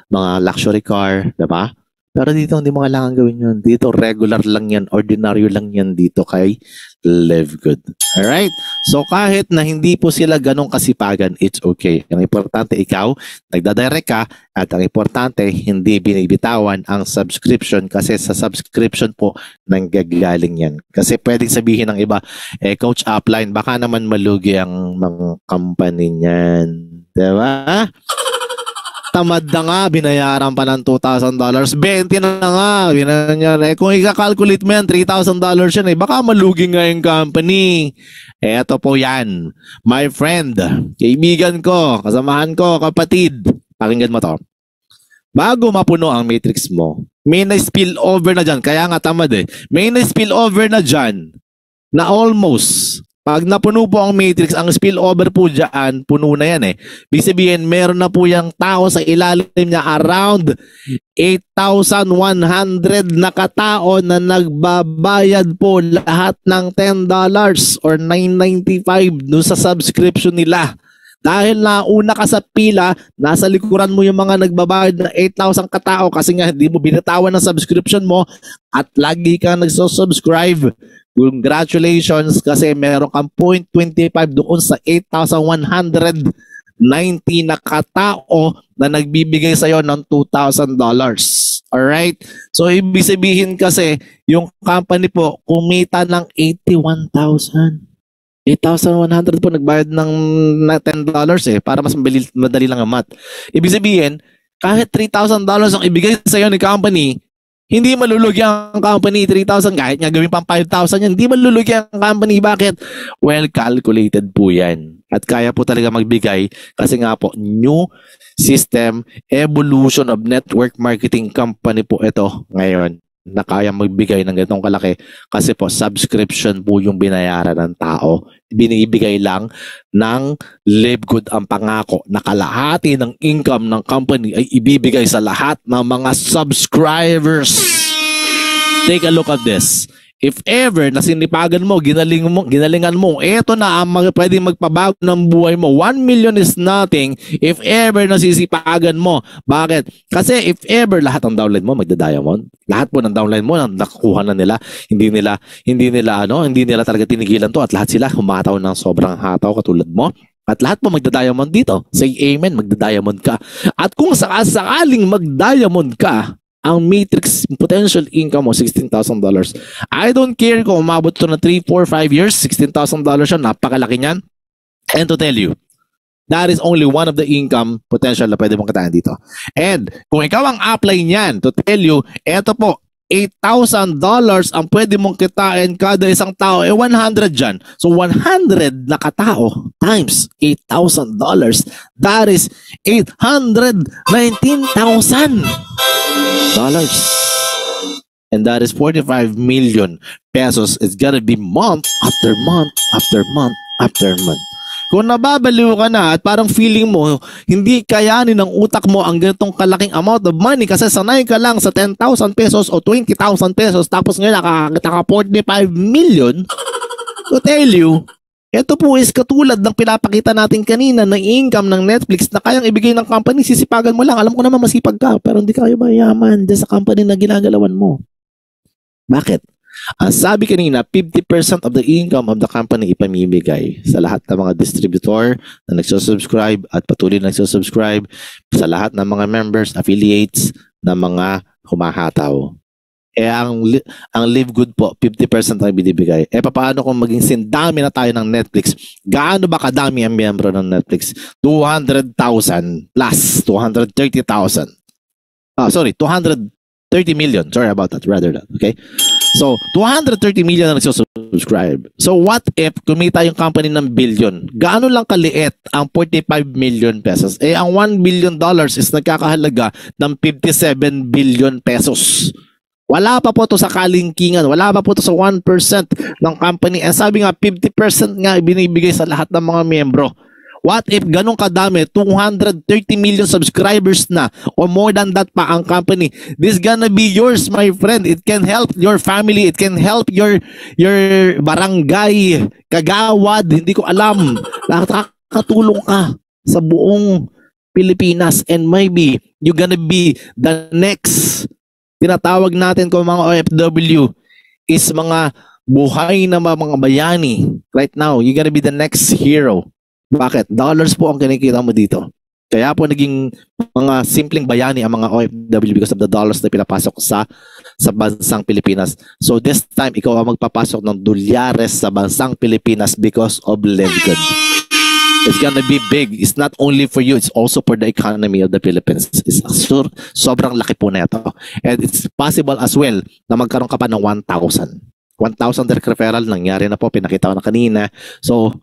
mga luxury car, diba? Pero dito, hindi mo kailangan gawin yun. Dito, regular lang yan, ordinaryo lang yan dito kay Live Good. Alright? So, kahit na hindi po sila ganong kasipagan, it's okay. Ang importante, ikaw, nagdadirect ka, at ang importante, hindi binibitawan ang subscription kasi sa subscription po, nanggagaling yan. Kasi pwedeng sabihin ng iba, Coach Upline, baka naman malugi ang mga company niyan. Diba? Tamad na nga, binayaran pa ng $2,000. 20 na nga, binayaran. Kung ika-calculate mo yan, $3,000 yan baka malugi nga yung company. Eto po yan. My friend, kaibigan ko, kasamahan ko, kapatid. Pakinggan mo to. Bago mapuno ang matrix mo, may na-spill over na dyan. Kaya nga tamad May na-spill over na dyan na almost. Pag napuno po ang matrix, ang spillover po dyan, puno na yan Ibig sabihin, meron na po yung tao sa ilalim niya around 8,100 na katao na nagbabayad po lahat ng $10 or $9.95 doon sa subscription nila. Dahil nauna ka sa pila, nasa likuran mo yung mga nagbabayad na 8,000 katao kasi nga hindi mo binatawan ng subscription mo at lagi ka nagsusubscribe. Congratulations kasi meron kang 0.25 doon sa 8,190 na katao na nagbibigay sa'yo ng $2,000. Alright? So, ibig sabihin kasi, yung company po, kumita ng 81,000. 8,100 po nagbayad ng $10 para mas madali lang ang math. Ibig sabihin, kahit $3,000 ang ibigay sa'yo ni company, hindi malulugi ang company 3,000 kahit nga gawin pang 5,000 yan. Hindi malulugi ang company. Bakit? Well calculated po yan. At kaya po talaga magbigay kasi nga po new system evolution of network marketing company po ito ngayon na kaya magbigay ng ganitong kalaki kasi po subscription po yung binayaran ng tao. Binibigay lang ng Live Good ang pangako na kalahati ng income ng company ay ibibigay sa lahat ng mga subscribers. Take a look at this. If ever na sinipagan mo, ginalingan mo, eto na ang pwedeng magpabago ng buhay mo. 1 million is nothing if ever na sisipagan mo. Bakit? Kasi if ever lahat ng downline mo magda-diamond, lahat po ng downline mo nakukuha na nila, hindi nila talaga tinigilan to at lahat sila humataw ng sobrang hataw katulad mo. At lahat po magda-diamond dito. Say amen, magda-diamond ka. At kung sakaling mag-diamond ka, ang matrix potential income mo $16,000. I don't care kung umabot to na 3, 4, 5 years, $16,000 yan, napakalaki niyan. And to tell you, that is only one of the income potential na pwede mong kitain dito. And kung ikaw ang apply niyan, to tell you, eto po, $8,000 ang pwede mong kitain kada isang tao, 100 dyan. So 100 na katao times $8,000, that is $819,000. And that is 45 million pesos. It's gotta be month after month after month after month. Kung nababaliw ka na at parang feeling mo hindi kayanin ng utak mo ang ganitong kalaking amount of money kasi sanay ka lang sa 10,000 pesos o 20,000 pesos tapos ngayon nakakita ka 45 million, to tell you, ito po is katulad ng pinapakita natin kanina ng income ng Netflix na kayang ibigay ng company, sisipagan mo lang. Alam ko naman masipag ka, pero hindi kayo mayaman dyan sa company na ginagalawan mo. Bakit? Ang sabi kanina, 50% of the income of the company ipamimigay sa lahat ng mga distributor na nagsusubscribe at patuloy na nagsusubscribe, sa lahat ng mga members, affiliates na mga humahataw. Ang Live Good po, 50% ang binibigay. Paano kung maging sindami na tayo ng Netflix? Gaano ba kadami ang miyembro ng Netflix? 200,000 plus 230,000. sorry, 230 million. Sorry about that, rather that. Okay? So, 230 million na nagsusubscribe. So, what if kumita yung company ng billion? Gaano lang kaliit ang 45 million pesos? Eh, ang $1 billion is nagkakahalaga ng 57 billion pesos. Wala pa po to sa kalingkingan. Wala pa po to sa 1% ng company. Eh, sabi nga, 50% nga ibinibigay sa lahat ng mga miyembro. What if ganun kadami, 230 million subscribers na or more than that pa ang company? This gonna be yours, my friend. It can help your family. It can help your barangay, kagawad. Hindi ko alam. Nakakatulong ka sa buong Pilipinas and maybe you're gonna be the next tinatawag natin kung mga OFW is mga buhay na mga bayani. Right now, you're gonna be the next hero. Bakit? Dollars po ang kinikita mo dito. Kaya po naging mga simpleng bayani ang mga OFW because of the dollars na pinapasok sa bansang Pilipinas. So this time, ikaw ang magpapasok ng dolyares sa bansang Pilipinas because of Livgood. It's gonna be big. It's not only for you, it's also for the economy of the Philippines. It's sobrang laki po na ito. And it's possible as well na magkaroon ka pa ng 1,000. 1,000 direct referral, nangyari na po, pinakita ko na kanina. So,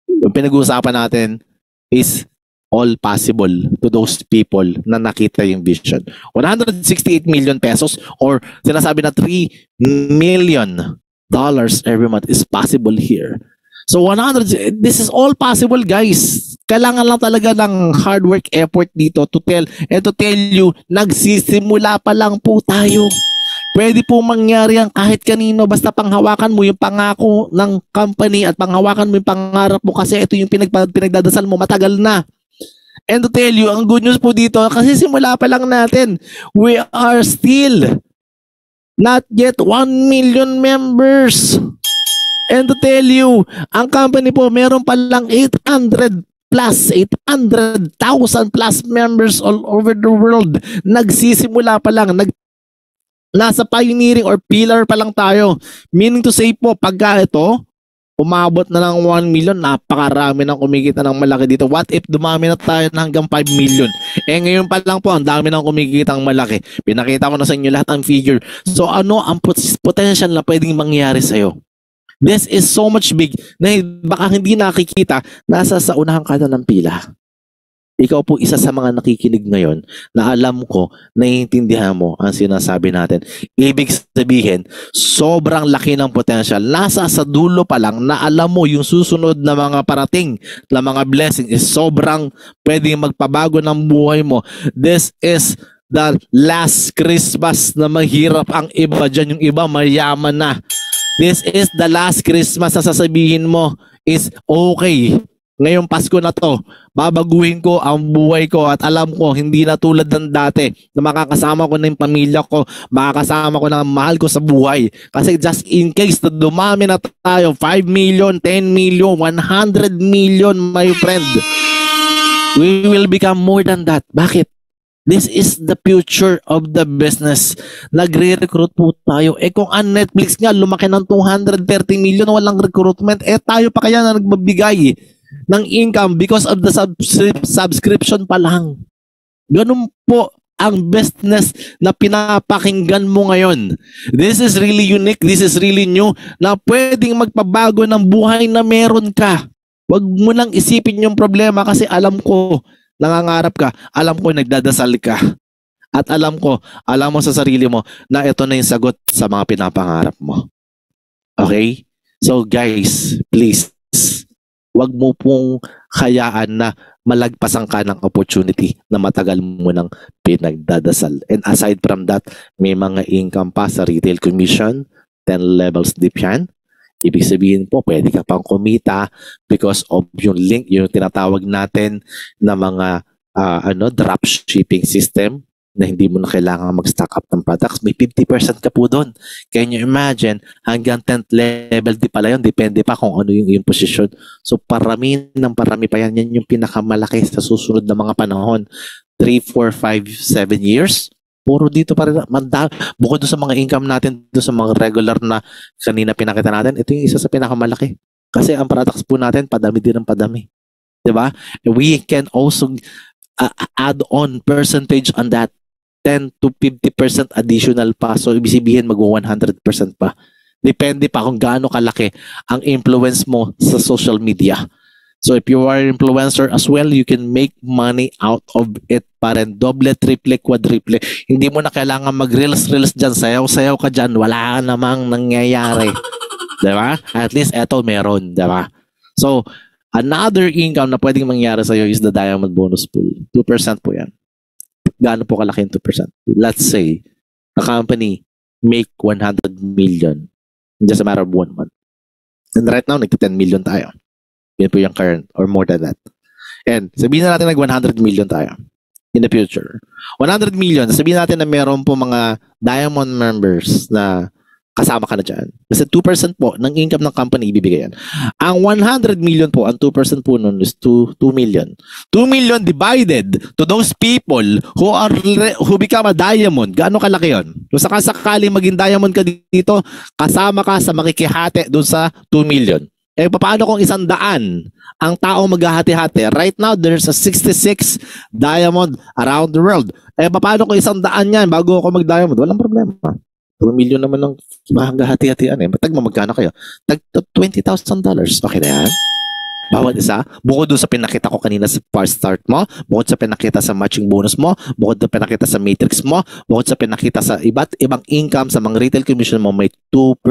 yung pinag-uusapan natin is all possible to those people na nakita yung vision. 168 million pesos or sinasabi na $3 million every month is possible here. So this is all possible, guys. Kailangan lang talaga ng hard work, effort dito to tell you, nagsisimula pa lang po tayo. Pwede po mangyari yan kahit kanino basta panghawakan mo yung pangako ng company at panghawakan mo yung pangarap mo kasi ito yung pinagdadasal mo matagal na. And to tell you, ang good news po dito, kasi simula pa lang natin, we are still not yet 1 million members. And to tell you, ang company po meron pa lang 800,000 plus members all over the world. Nagsisimula pa lang, nasa pioneering or pillar pa lang tayo. Meaning to say po, pagka ito, umabot na ng 1 million, napakarami nang kumikita ng malaki dito. What if dumami na tayo na hanggang 5 million? Eh ngayon pa lang po, ang dami nang kumikita ng malaki. Pinakita ko na sa inyo lahat ang figure. So ano ang potential na pwedeng mangyari sa'yo? This is so much big na baka hindi nakikita, nasa sa unahan ka na ng pila. Ikaw po isa sa mga nakikinig ngayon na alam ko, naiintindihan mo ang sinasabi natin. Ibig sabihin, sobrang laki ng potential. Nasa sa dulo pa lang na alam mo yung susunod na mga parating na mga blessing is sobrang pwedeng magpabago ng buhay mo. This is the last Christmas na mahirap ang iba dyan. Yung iba mayaman na. This is the last Christmas na sasabihin mo is okay. Ngayong Pasko na to, babaguhin ko ang buhay ko at alam ko hindi na tulad ng dati na makakasama ko na yung pamilya ko, makakasama ko na mahal ko sa buhay. Kasi just in case na dumami na tayo, 5 million, 10 million, 100 million, my friend, we will become more than that. Bakit? This is the future of the business. Nagre-recruit po tayo. Eh kung ang Netflix nga lumaki ng 230 million, walang recruitment, eh tayo pa kaya na nagbabigay ng income because of the subscription pa lang. Ganun po ang business na pinapakinggan mo ngayon. This is really unique, this is really new, na pwedeng magpabago ng buhay na meron ka. Huwag mo nang isipin yung problema kasi alam ko, nangangarap ka, alam ko nagdadasal ka. At alam mo sa sarili mo na ito na yung sagot sa mga pinapangarap mo. Okay? So guys, please, wag mo pong hayaan na malagpasan ka ng opportunity na matagal mo nang pinagdadasal. And aside from that, may mga income pa sa retail commission, 10 levels deep yan. Ibig sabihin po, pwede ka pang kumita because of yung link, yung tinatawag natin na mga dropshipping system na hindi mo na kailangan mag-stock up ng products. May 50% ka po doon. Can you imagine? Hanggang 10th level di pala yun. Depende pa kung ano yung position. So parami pa yan. Yan yung pinakamalaki sa susunod na mga panahon. 3, 4, 5, 7 years. Puro dito pa rin. Bukod doon sa mga income natin, doon sa mga regular na kanina pinakita natin, ito yung isa sa pinakamalaki. Kasi ang products po natin, padami din ng padami. Diba? We can also add on percentage on that. 10 to 50% additional pa. So, ibig sabihin mag-100% pa. Depende pa kung gaano kalaki ang influence mo sa social media. So, if you are an influencer as well, you can make money out of it pa rin. Doble, triple, quadruple. Hindi mo na kailangan mag-reels dyan. Sayaw-sayaw ka dyan. Wala namang nangyayari. Diba? At least, eto meron. Diba? So, another income na pwedeng mangyari sa'yo is the diamond bonus pool. 2% po yan. Gaano po kalaki yung 2%? Let's say, a company make 100 million in just a matter of 1 month. And right now, nagka 10 million tayo. Yan po yung current or more than that. And sabihin na natin nag 100 million tayo in the future. 100 million, sabihin natin na meron po mga diamond members na kasama ka na dyan. Kasi 2% po ng income ng company ibibigay yan. Ang 100 million po, ang 2% po nun is 2 million. 2 million divided to those people who become a diamond. Gaano kalaki yun? Kung sakasakali maging diamond ka dito, kasama ka sa makikihati doon sa 2 million. Eh, paano kung 100 ang taong maghahati-hati? Right now, there's a 66 diamond around the world. Eh, paano kung 100 yan bago ako mag-diamond? Walang problema. 2 million naman ng maghahati-hatian eh. Tag magkano kayo? Tag $20,000. Okay na yan? Bawat isa. Bukod doon sa pinakita ko kanina sa first start mo, bukod sa pinakita sa matching bonus mo, bukod sa pinakita sa matrix mo, bukod sa pinakita sa iba't ibang income sa mga retail commission mo, may 2%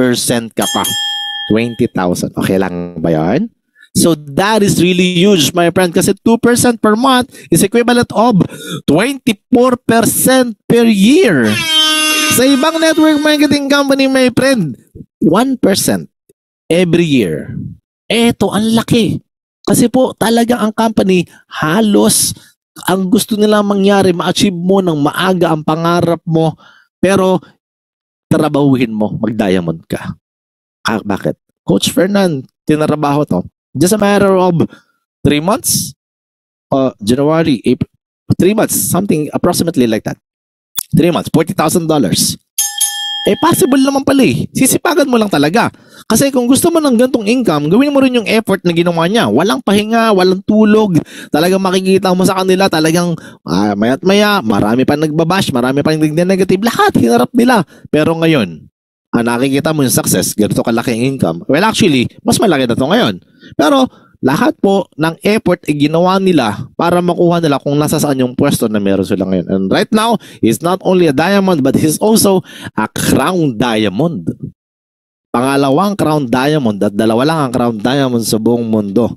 ka pa. 20,000. Okay lang ba yan? So that is really huge, my friend, kasi 2% per month is equivalent of 24% per year. Sa ibang network marketing company, my friend, 1% every year. Eto, ang laki. Kasi po, talaga ang company, halos ang gusto nila mangyari, ma-achieve mo ng maaga ang pangarap mo, pero trabahuhin mo, mag-diamond ka. Bakit? Coach Fernan, tinarabaho to. Just a matter of 3 months, January, April, 3 months, something approximately like that. 3 months, $40,000. Eh, possible naman pala eh. Sisipagan mo lang talaga. Kasi kung gusto mo ng gantong income, gawin mo rin yung effort na ginawa niya. Walang pahinga, walang tulog. Talagang makikita mo sa kanila, talagang maya't maya, marami pa nagbabash, marami pa nag-negative. Lahat, hinarap nila. Pero ngayon, nakikita mo yung success, ganito kalaki yung income. Well, actually, mas malaki na to ngayon. Pero, lahat po ng effort ay ginawa nila para makuha nila kung nasa saan yung pwesto na meron sila ngayon. And right now, he's not only a diamond, but he's also a crown diamond. Pangalawang crown diamond at dalawa lang ang crown diamond sa buong mundo.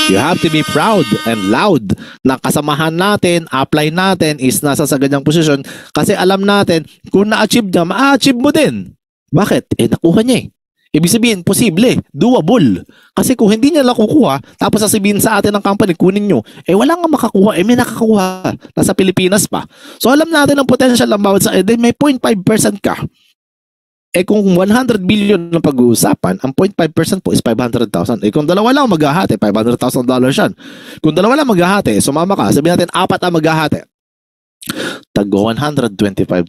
You have to be proud and loud na kasamahan natin, apply natin is nasa sa ganyang posisyon kasi alam natin kung na-achieve niya, ma-achieve mo din. Bakit? Eh, nakuha niya eh. Ibig sabihin, posible, doable. Kasi kung hindi niya lang kukuha, tapos sasabihin sa atin ng company, kunin nyo, eh wala nga makakuha, eh may nakakuha. Nasa Pilipinas pa. So alam natin ang potential ng bawat sa, may 0.5% ka. Eh kung 100 billion ng pag-uusapan, ang 0.5% po is 500,000. Eh kung dalawa lang maghahati, $500,000 yan. Kung dalawa lang maghahati, sumama ka, sabihin natin 4 ang maghahati. Tag $125,000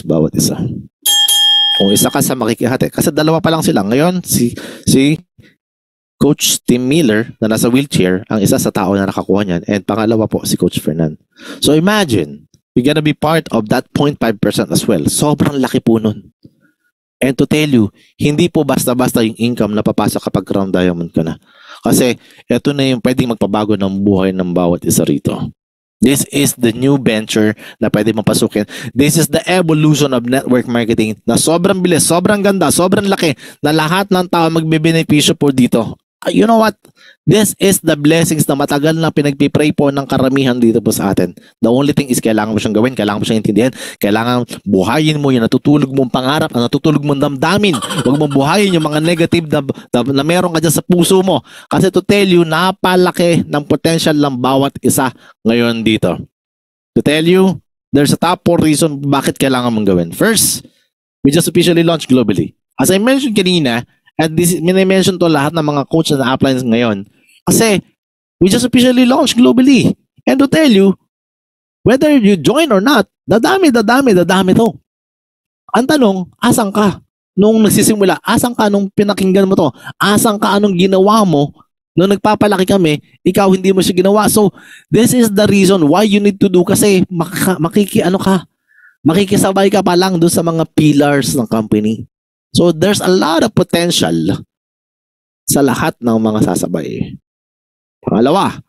bawat isa. Kung isa ka sa makikihati, kasi dalawa pa lang sila. Ngayon, si Coach Tim Miller na nasa wheelchair, ang isa sa tao na nakakuha niyan, and pangalawa po si Coach Fernan. So imagine, you're gonna be part of that 0.5% as well. Sobrang laki po nun. And to tell you, hindi po basta-basta yung income na papasok kapag crown diamond ka na. Kasi ito na yung pwedeng magpabago ng buhay ng bawat isa rito. This is the new venture na pwede mapasukin. This is the evolution of network marketing na sobrang bilis, sobrang ganda, sobrang laki na lahat ng tao magbe-benepisyo po dito. You know what? This is the blessings na matagal na pinagpipray po ng karamihan dito po sa atin. The only thing is kailangan mo siyang gawin, kailangan mo siyang intindihan, kailangan buhayin mo yung natutulog mong pangarap, ang natutulog mong damdamin. Huwag mong buhayin yung mga negative na meron ka dyan sa puso mo. Kasi to tell you, napalaki ng potential ng bawat isa ngayon dito. To tell you, there's a top 4 reason bakit kailangan mong gawin. First, we just officially launched globally. As I mentioned kanina, and this mini-mention to lahat ng mga coach na na-apply ngayon. Kasi, we just officially launched globally. And to tell you, whether you join or not, dadami to. Ang tanong, asan ka? Nung nagsisimula, asan ka nung pinakinggan mo to? Asan ka anong ginawa mo? Nung nagpapalaki kami, ikaw hindi mo siya ginawa. So, this is the reason why you need to do kasi Makikisabay ka pa lang doon sa mga pillars ng company. So there's a lot of potential sa lahat ng mga sasabay. Pangalawa,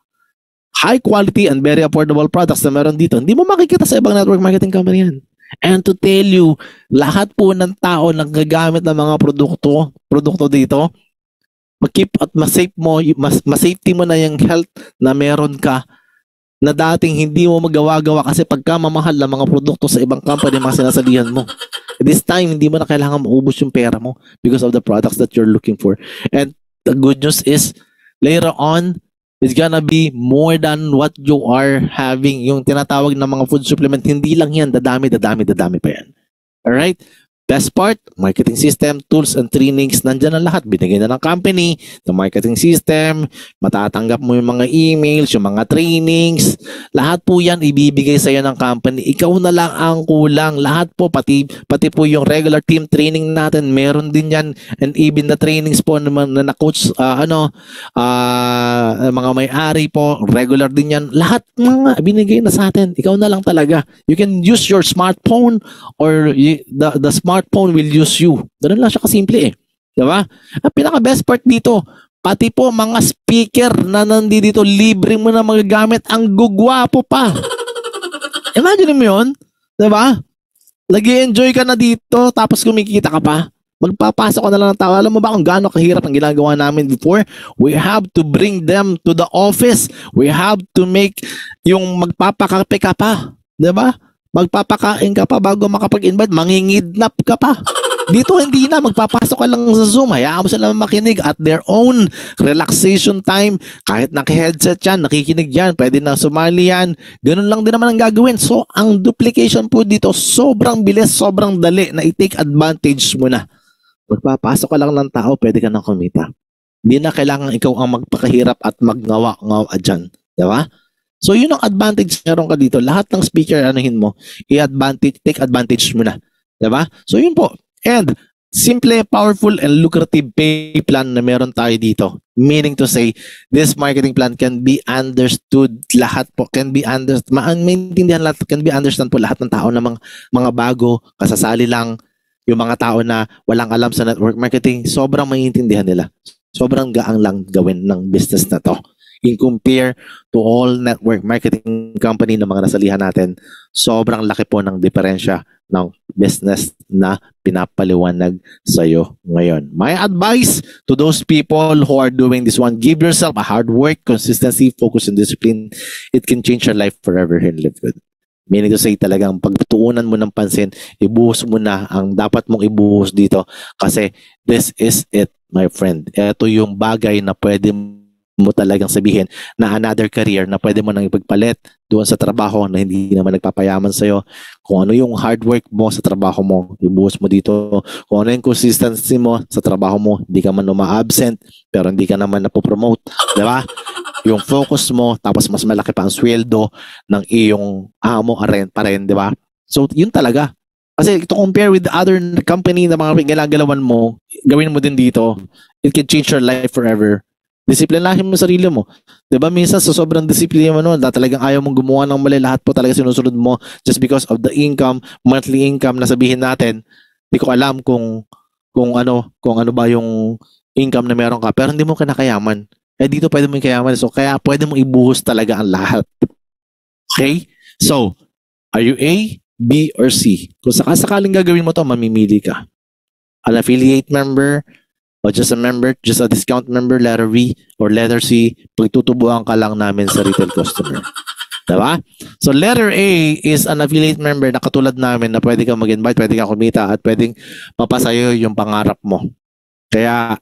high quality and very affordable products na meron dito. Hindi mo makikita sa ibang network marketing company yan. And to tell you, lahat po ng tao na gagamit ng mga produkto dito, mag-keep at ma-safe mo, ma-safety mo na yung health na meron ka na dating hindi mo magawa-gawa kasi pagka mamahal ng mga produkto sa ibang company mga sinasalihan mo. This time, hindi mo na kailangan maubos yung pera mo because of the products that you're looking for. And the good news is, later on, it's gonna be more than what you are having. Yung tinatawag na mga food supplement, hindi lang yan, dadami pa yan. Alright? Best part, marketing system, tools, and trainings, nandyan na lahat. Binigay na ng company, the marketing system, matatanggap mo yung mga emails, yung mga trainings, lahat po yan ibibigay sa'yo ng company. Ikaw na lang ang kulang. Lahat po, pati po yung regular team training natin, meron din yan. And even the trainings po na na-coach, mga may-ari po, regular din yan. Lahat mga binigay na sa atin. Ikaw na lang talaga. You can use your smartphone or the smartphone will use you. Ganun lang siya kasimple eh. Diba? Ang pinaka-best part dito, pati po mga speaker na nandito, libre mo na magagamit, ang gugwapo pa. Imagine mo yun. Diba? Nag-i-enjoy ka na dito, tapos kumikita ka pa. Magpapasok ka na lang ng tao. Alam mo ba kung gaano kahirap ang ginagawa namin before? We have to bring them to the office. We have to make yung magpapakape ka pa. Diba? Magpapakain ka pa bago makapag-invite, mangingidnap ka pa. Dito hindi na, magpapasok ka lang sa Zoom, hayaan mo sila makinig at their own relaxation time. Kahit naka-headset yan, nakikinig yan, pwede na sumali yan. Ganun lang din naman ang gagawin. So, ang duplication po dito, sobrang bilis, sobrang dali na i-take advantage mo na. Magpapasok ka lang ng tao, pwede ka na kumita. Hindi na kailangan ikaw ang magpakahirap at magngawa-ngawa dyan. Diba? So, yun ang advantage meron ka dito. Lahat ng speaker, anuhin mo, take advantage mo na. Diba? So, yun po. And, simple, powerful, and lucrative pay plan na meron tayo dito. Meaning to say, this marketing plan can be understood. Lahat po can be understood. Maintindihan lahat, can be understand po lahat ng tao na mga bago, kasasali lang, yung mga tao na walang alam sa network marketing, sobrang maintindihan nila. Sobrang gaang lang gawin ng business na to. In compare to all network marketing company na mga nasalihan natin, sobrang laki po ng diferensya ng business na pinapaliwanag sa'yo ngayon. My advice to those people who are doing this one, give yourself a hard work, consistency, focus, and discipline. It can change your life forever and live good. Meaning to say talagang pagtuunan mo ng pansin, ibuhos mo na ang dapat mong ibuhos dito kasi this is it, my friend. Ito yung bagay na pwede mo talagang sabihin na another career na pwede mo nang ipagpalit doon sa trabaho na hindi naman nagpapayaman sa'yo. Kung ano yung hard work mo sa trabaho mo, ibuhos mo dito. Kung ano yung consistency mo sa trabaho mo, hindi ka man uma-absent pero hindi ka naman napopromote. Diba? Yung focus mo, tapos mas malaki pa ang sweldo ng iyong amo pa rin, diba? So, yun talaga. Kasi to compare with other company na mga ginagalawan mo, gawin mo din dito, it can change your life forever. Disiplinahin mo sarili mo. 'Di ba minsan sa sobrang disiplina mo talagang ayaw mong gumawa ng mali, lahat po talaga sinusunod mo just because of the income, monthly income na sabihin natin. Hindi ko alam kung ano ba yung income na meron ka pero hindi mo kinakayaman. Dito pwede mo kayaman. So kaya pwede mo ibuhos talaga ang lahat. Okay? So, are you A, B, or C? Kung sakasakaling gagawin mo to, mamimili ka. An affiliate member, o just a member, just a discount member, letter V or letter C, pagtutubuan ka lang namin sa retail customer. Diba? So letter A is an affiliate member na katulad namin na pwede kang mag-invite, pwede kang kumita at pwedeng mapasayo yung pangarap mo. Kaya,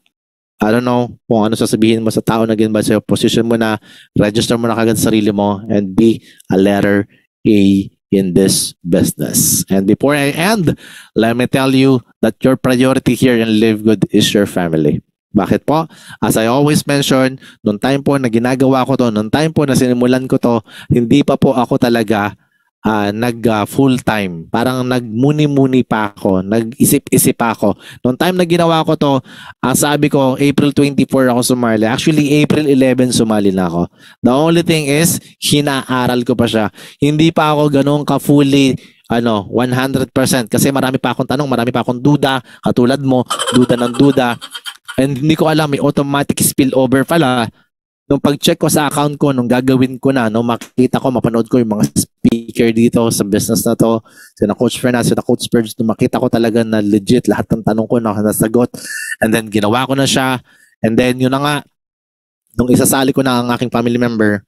I don't know kung ano sasabihin mo sa tao na ginbite sa'yo, position mo na, register mo na kagad sa sarili mo, and be a letter A in this business. And before I end, let me tell you that your priority here in Live Good is your family. Bakit po? As I always mention, nung time po na ginagawa ko to, nung time po na sinimulan ko to, hindi pa po ako talaga full-time. Parang nagmuni-muni pa ako, nag-isip-isip pa ako. Nung time na ginawa ko to, sabi ko, April 24 ako sumali. Actually, April 11 sumali na ako. The only thing is, hinaaral ko pa siya. Hindi pa ako ganun ka-fully 100%. Kasi marami pa akong tanong, marami pa akong duda, katulad mo, duda ng duda. And hindi ko alam, may automatic spillover pala. Nung pag-check ko sa account ko, nung gagawin ko na, makita ko, mapanood ko yung mga speaker dito sa business na to, sina Coach Fernand, sina Coach Spurge, makita ko talaga na legit lahat ng tanong ko na nasagot. And then ginawa ko na siya. And then yun na nga, nung isasali ko na ang aking family member,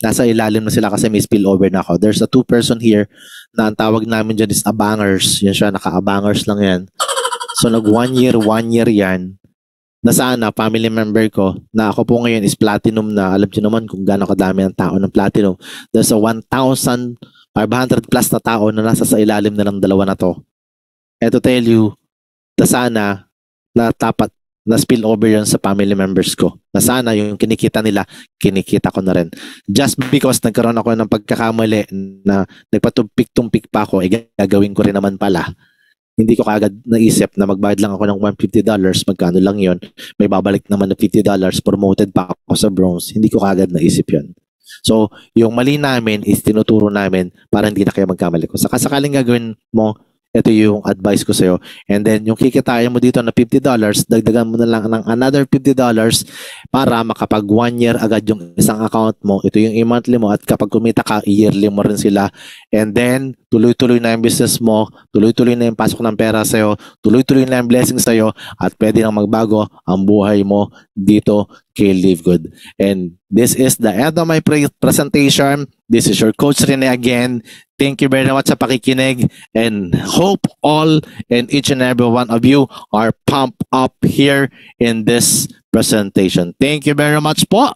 nasa ilalim na sila kasi may spillover na ako. There's a 2-person here na ang tawag namin dyan is abangers. Yan siya, naka-abangers lang yan. So nag 1 year yan. Na sana, family member ko, na ako po ngayon is platinum na. Alam niyo naman kung gaano kadami ang tao ng platinum. There's a 1,500 plus na tao na nasa sa ilalim na ng dalawa na to. And to tell you, na sana, na tapat, na spill over yun sa family members ko. Na sana yung kinikita nila, kinikita ko na rin. Just because nagkaroon ako ng pagkakamali na nagpatumpik-tumpik pa ako, gagawin ko rin naman pala. Hindi ko kaagad naisip na magbayad lang ako ng $150, magkano lang yon, may babalik naman na $50, promoted pa ako sa bronze. Hindi ko kaagad naisip yon. So, yung mali namin is tinuturo namin para hindi na kayo magkamali. Kung sakasakaling gagawin mo, ito yung advice ko sa'yo. And then, yung kikitain mo dito na $50, dagdagan mo na lang ng another $50 para makapag 1 year agad yung isang account mo. Ito yung i-monthly mo at kapag kumita ka, yearly mo rin sila. And then, tuloy-tuloy na yung business mo, tuloy-tuloy na yung pasok ng pera sa'yo, tuloy-tuloy na yung blessings sa'yo, at pwede nang magbago ang buhay mo dito kay Live Good. And this is the end of my presentation. This is your Coach Rene again. Thank you very much sa pakikinig and hope all and each and every one of you are pumped up here in this presentation. Thank you very much po.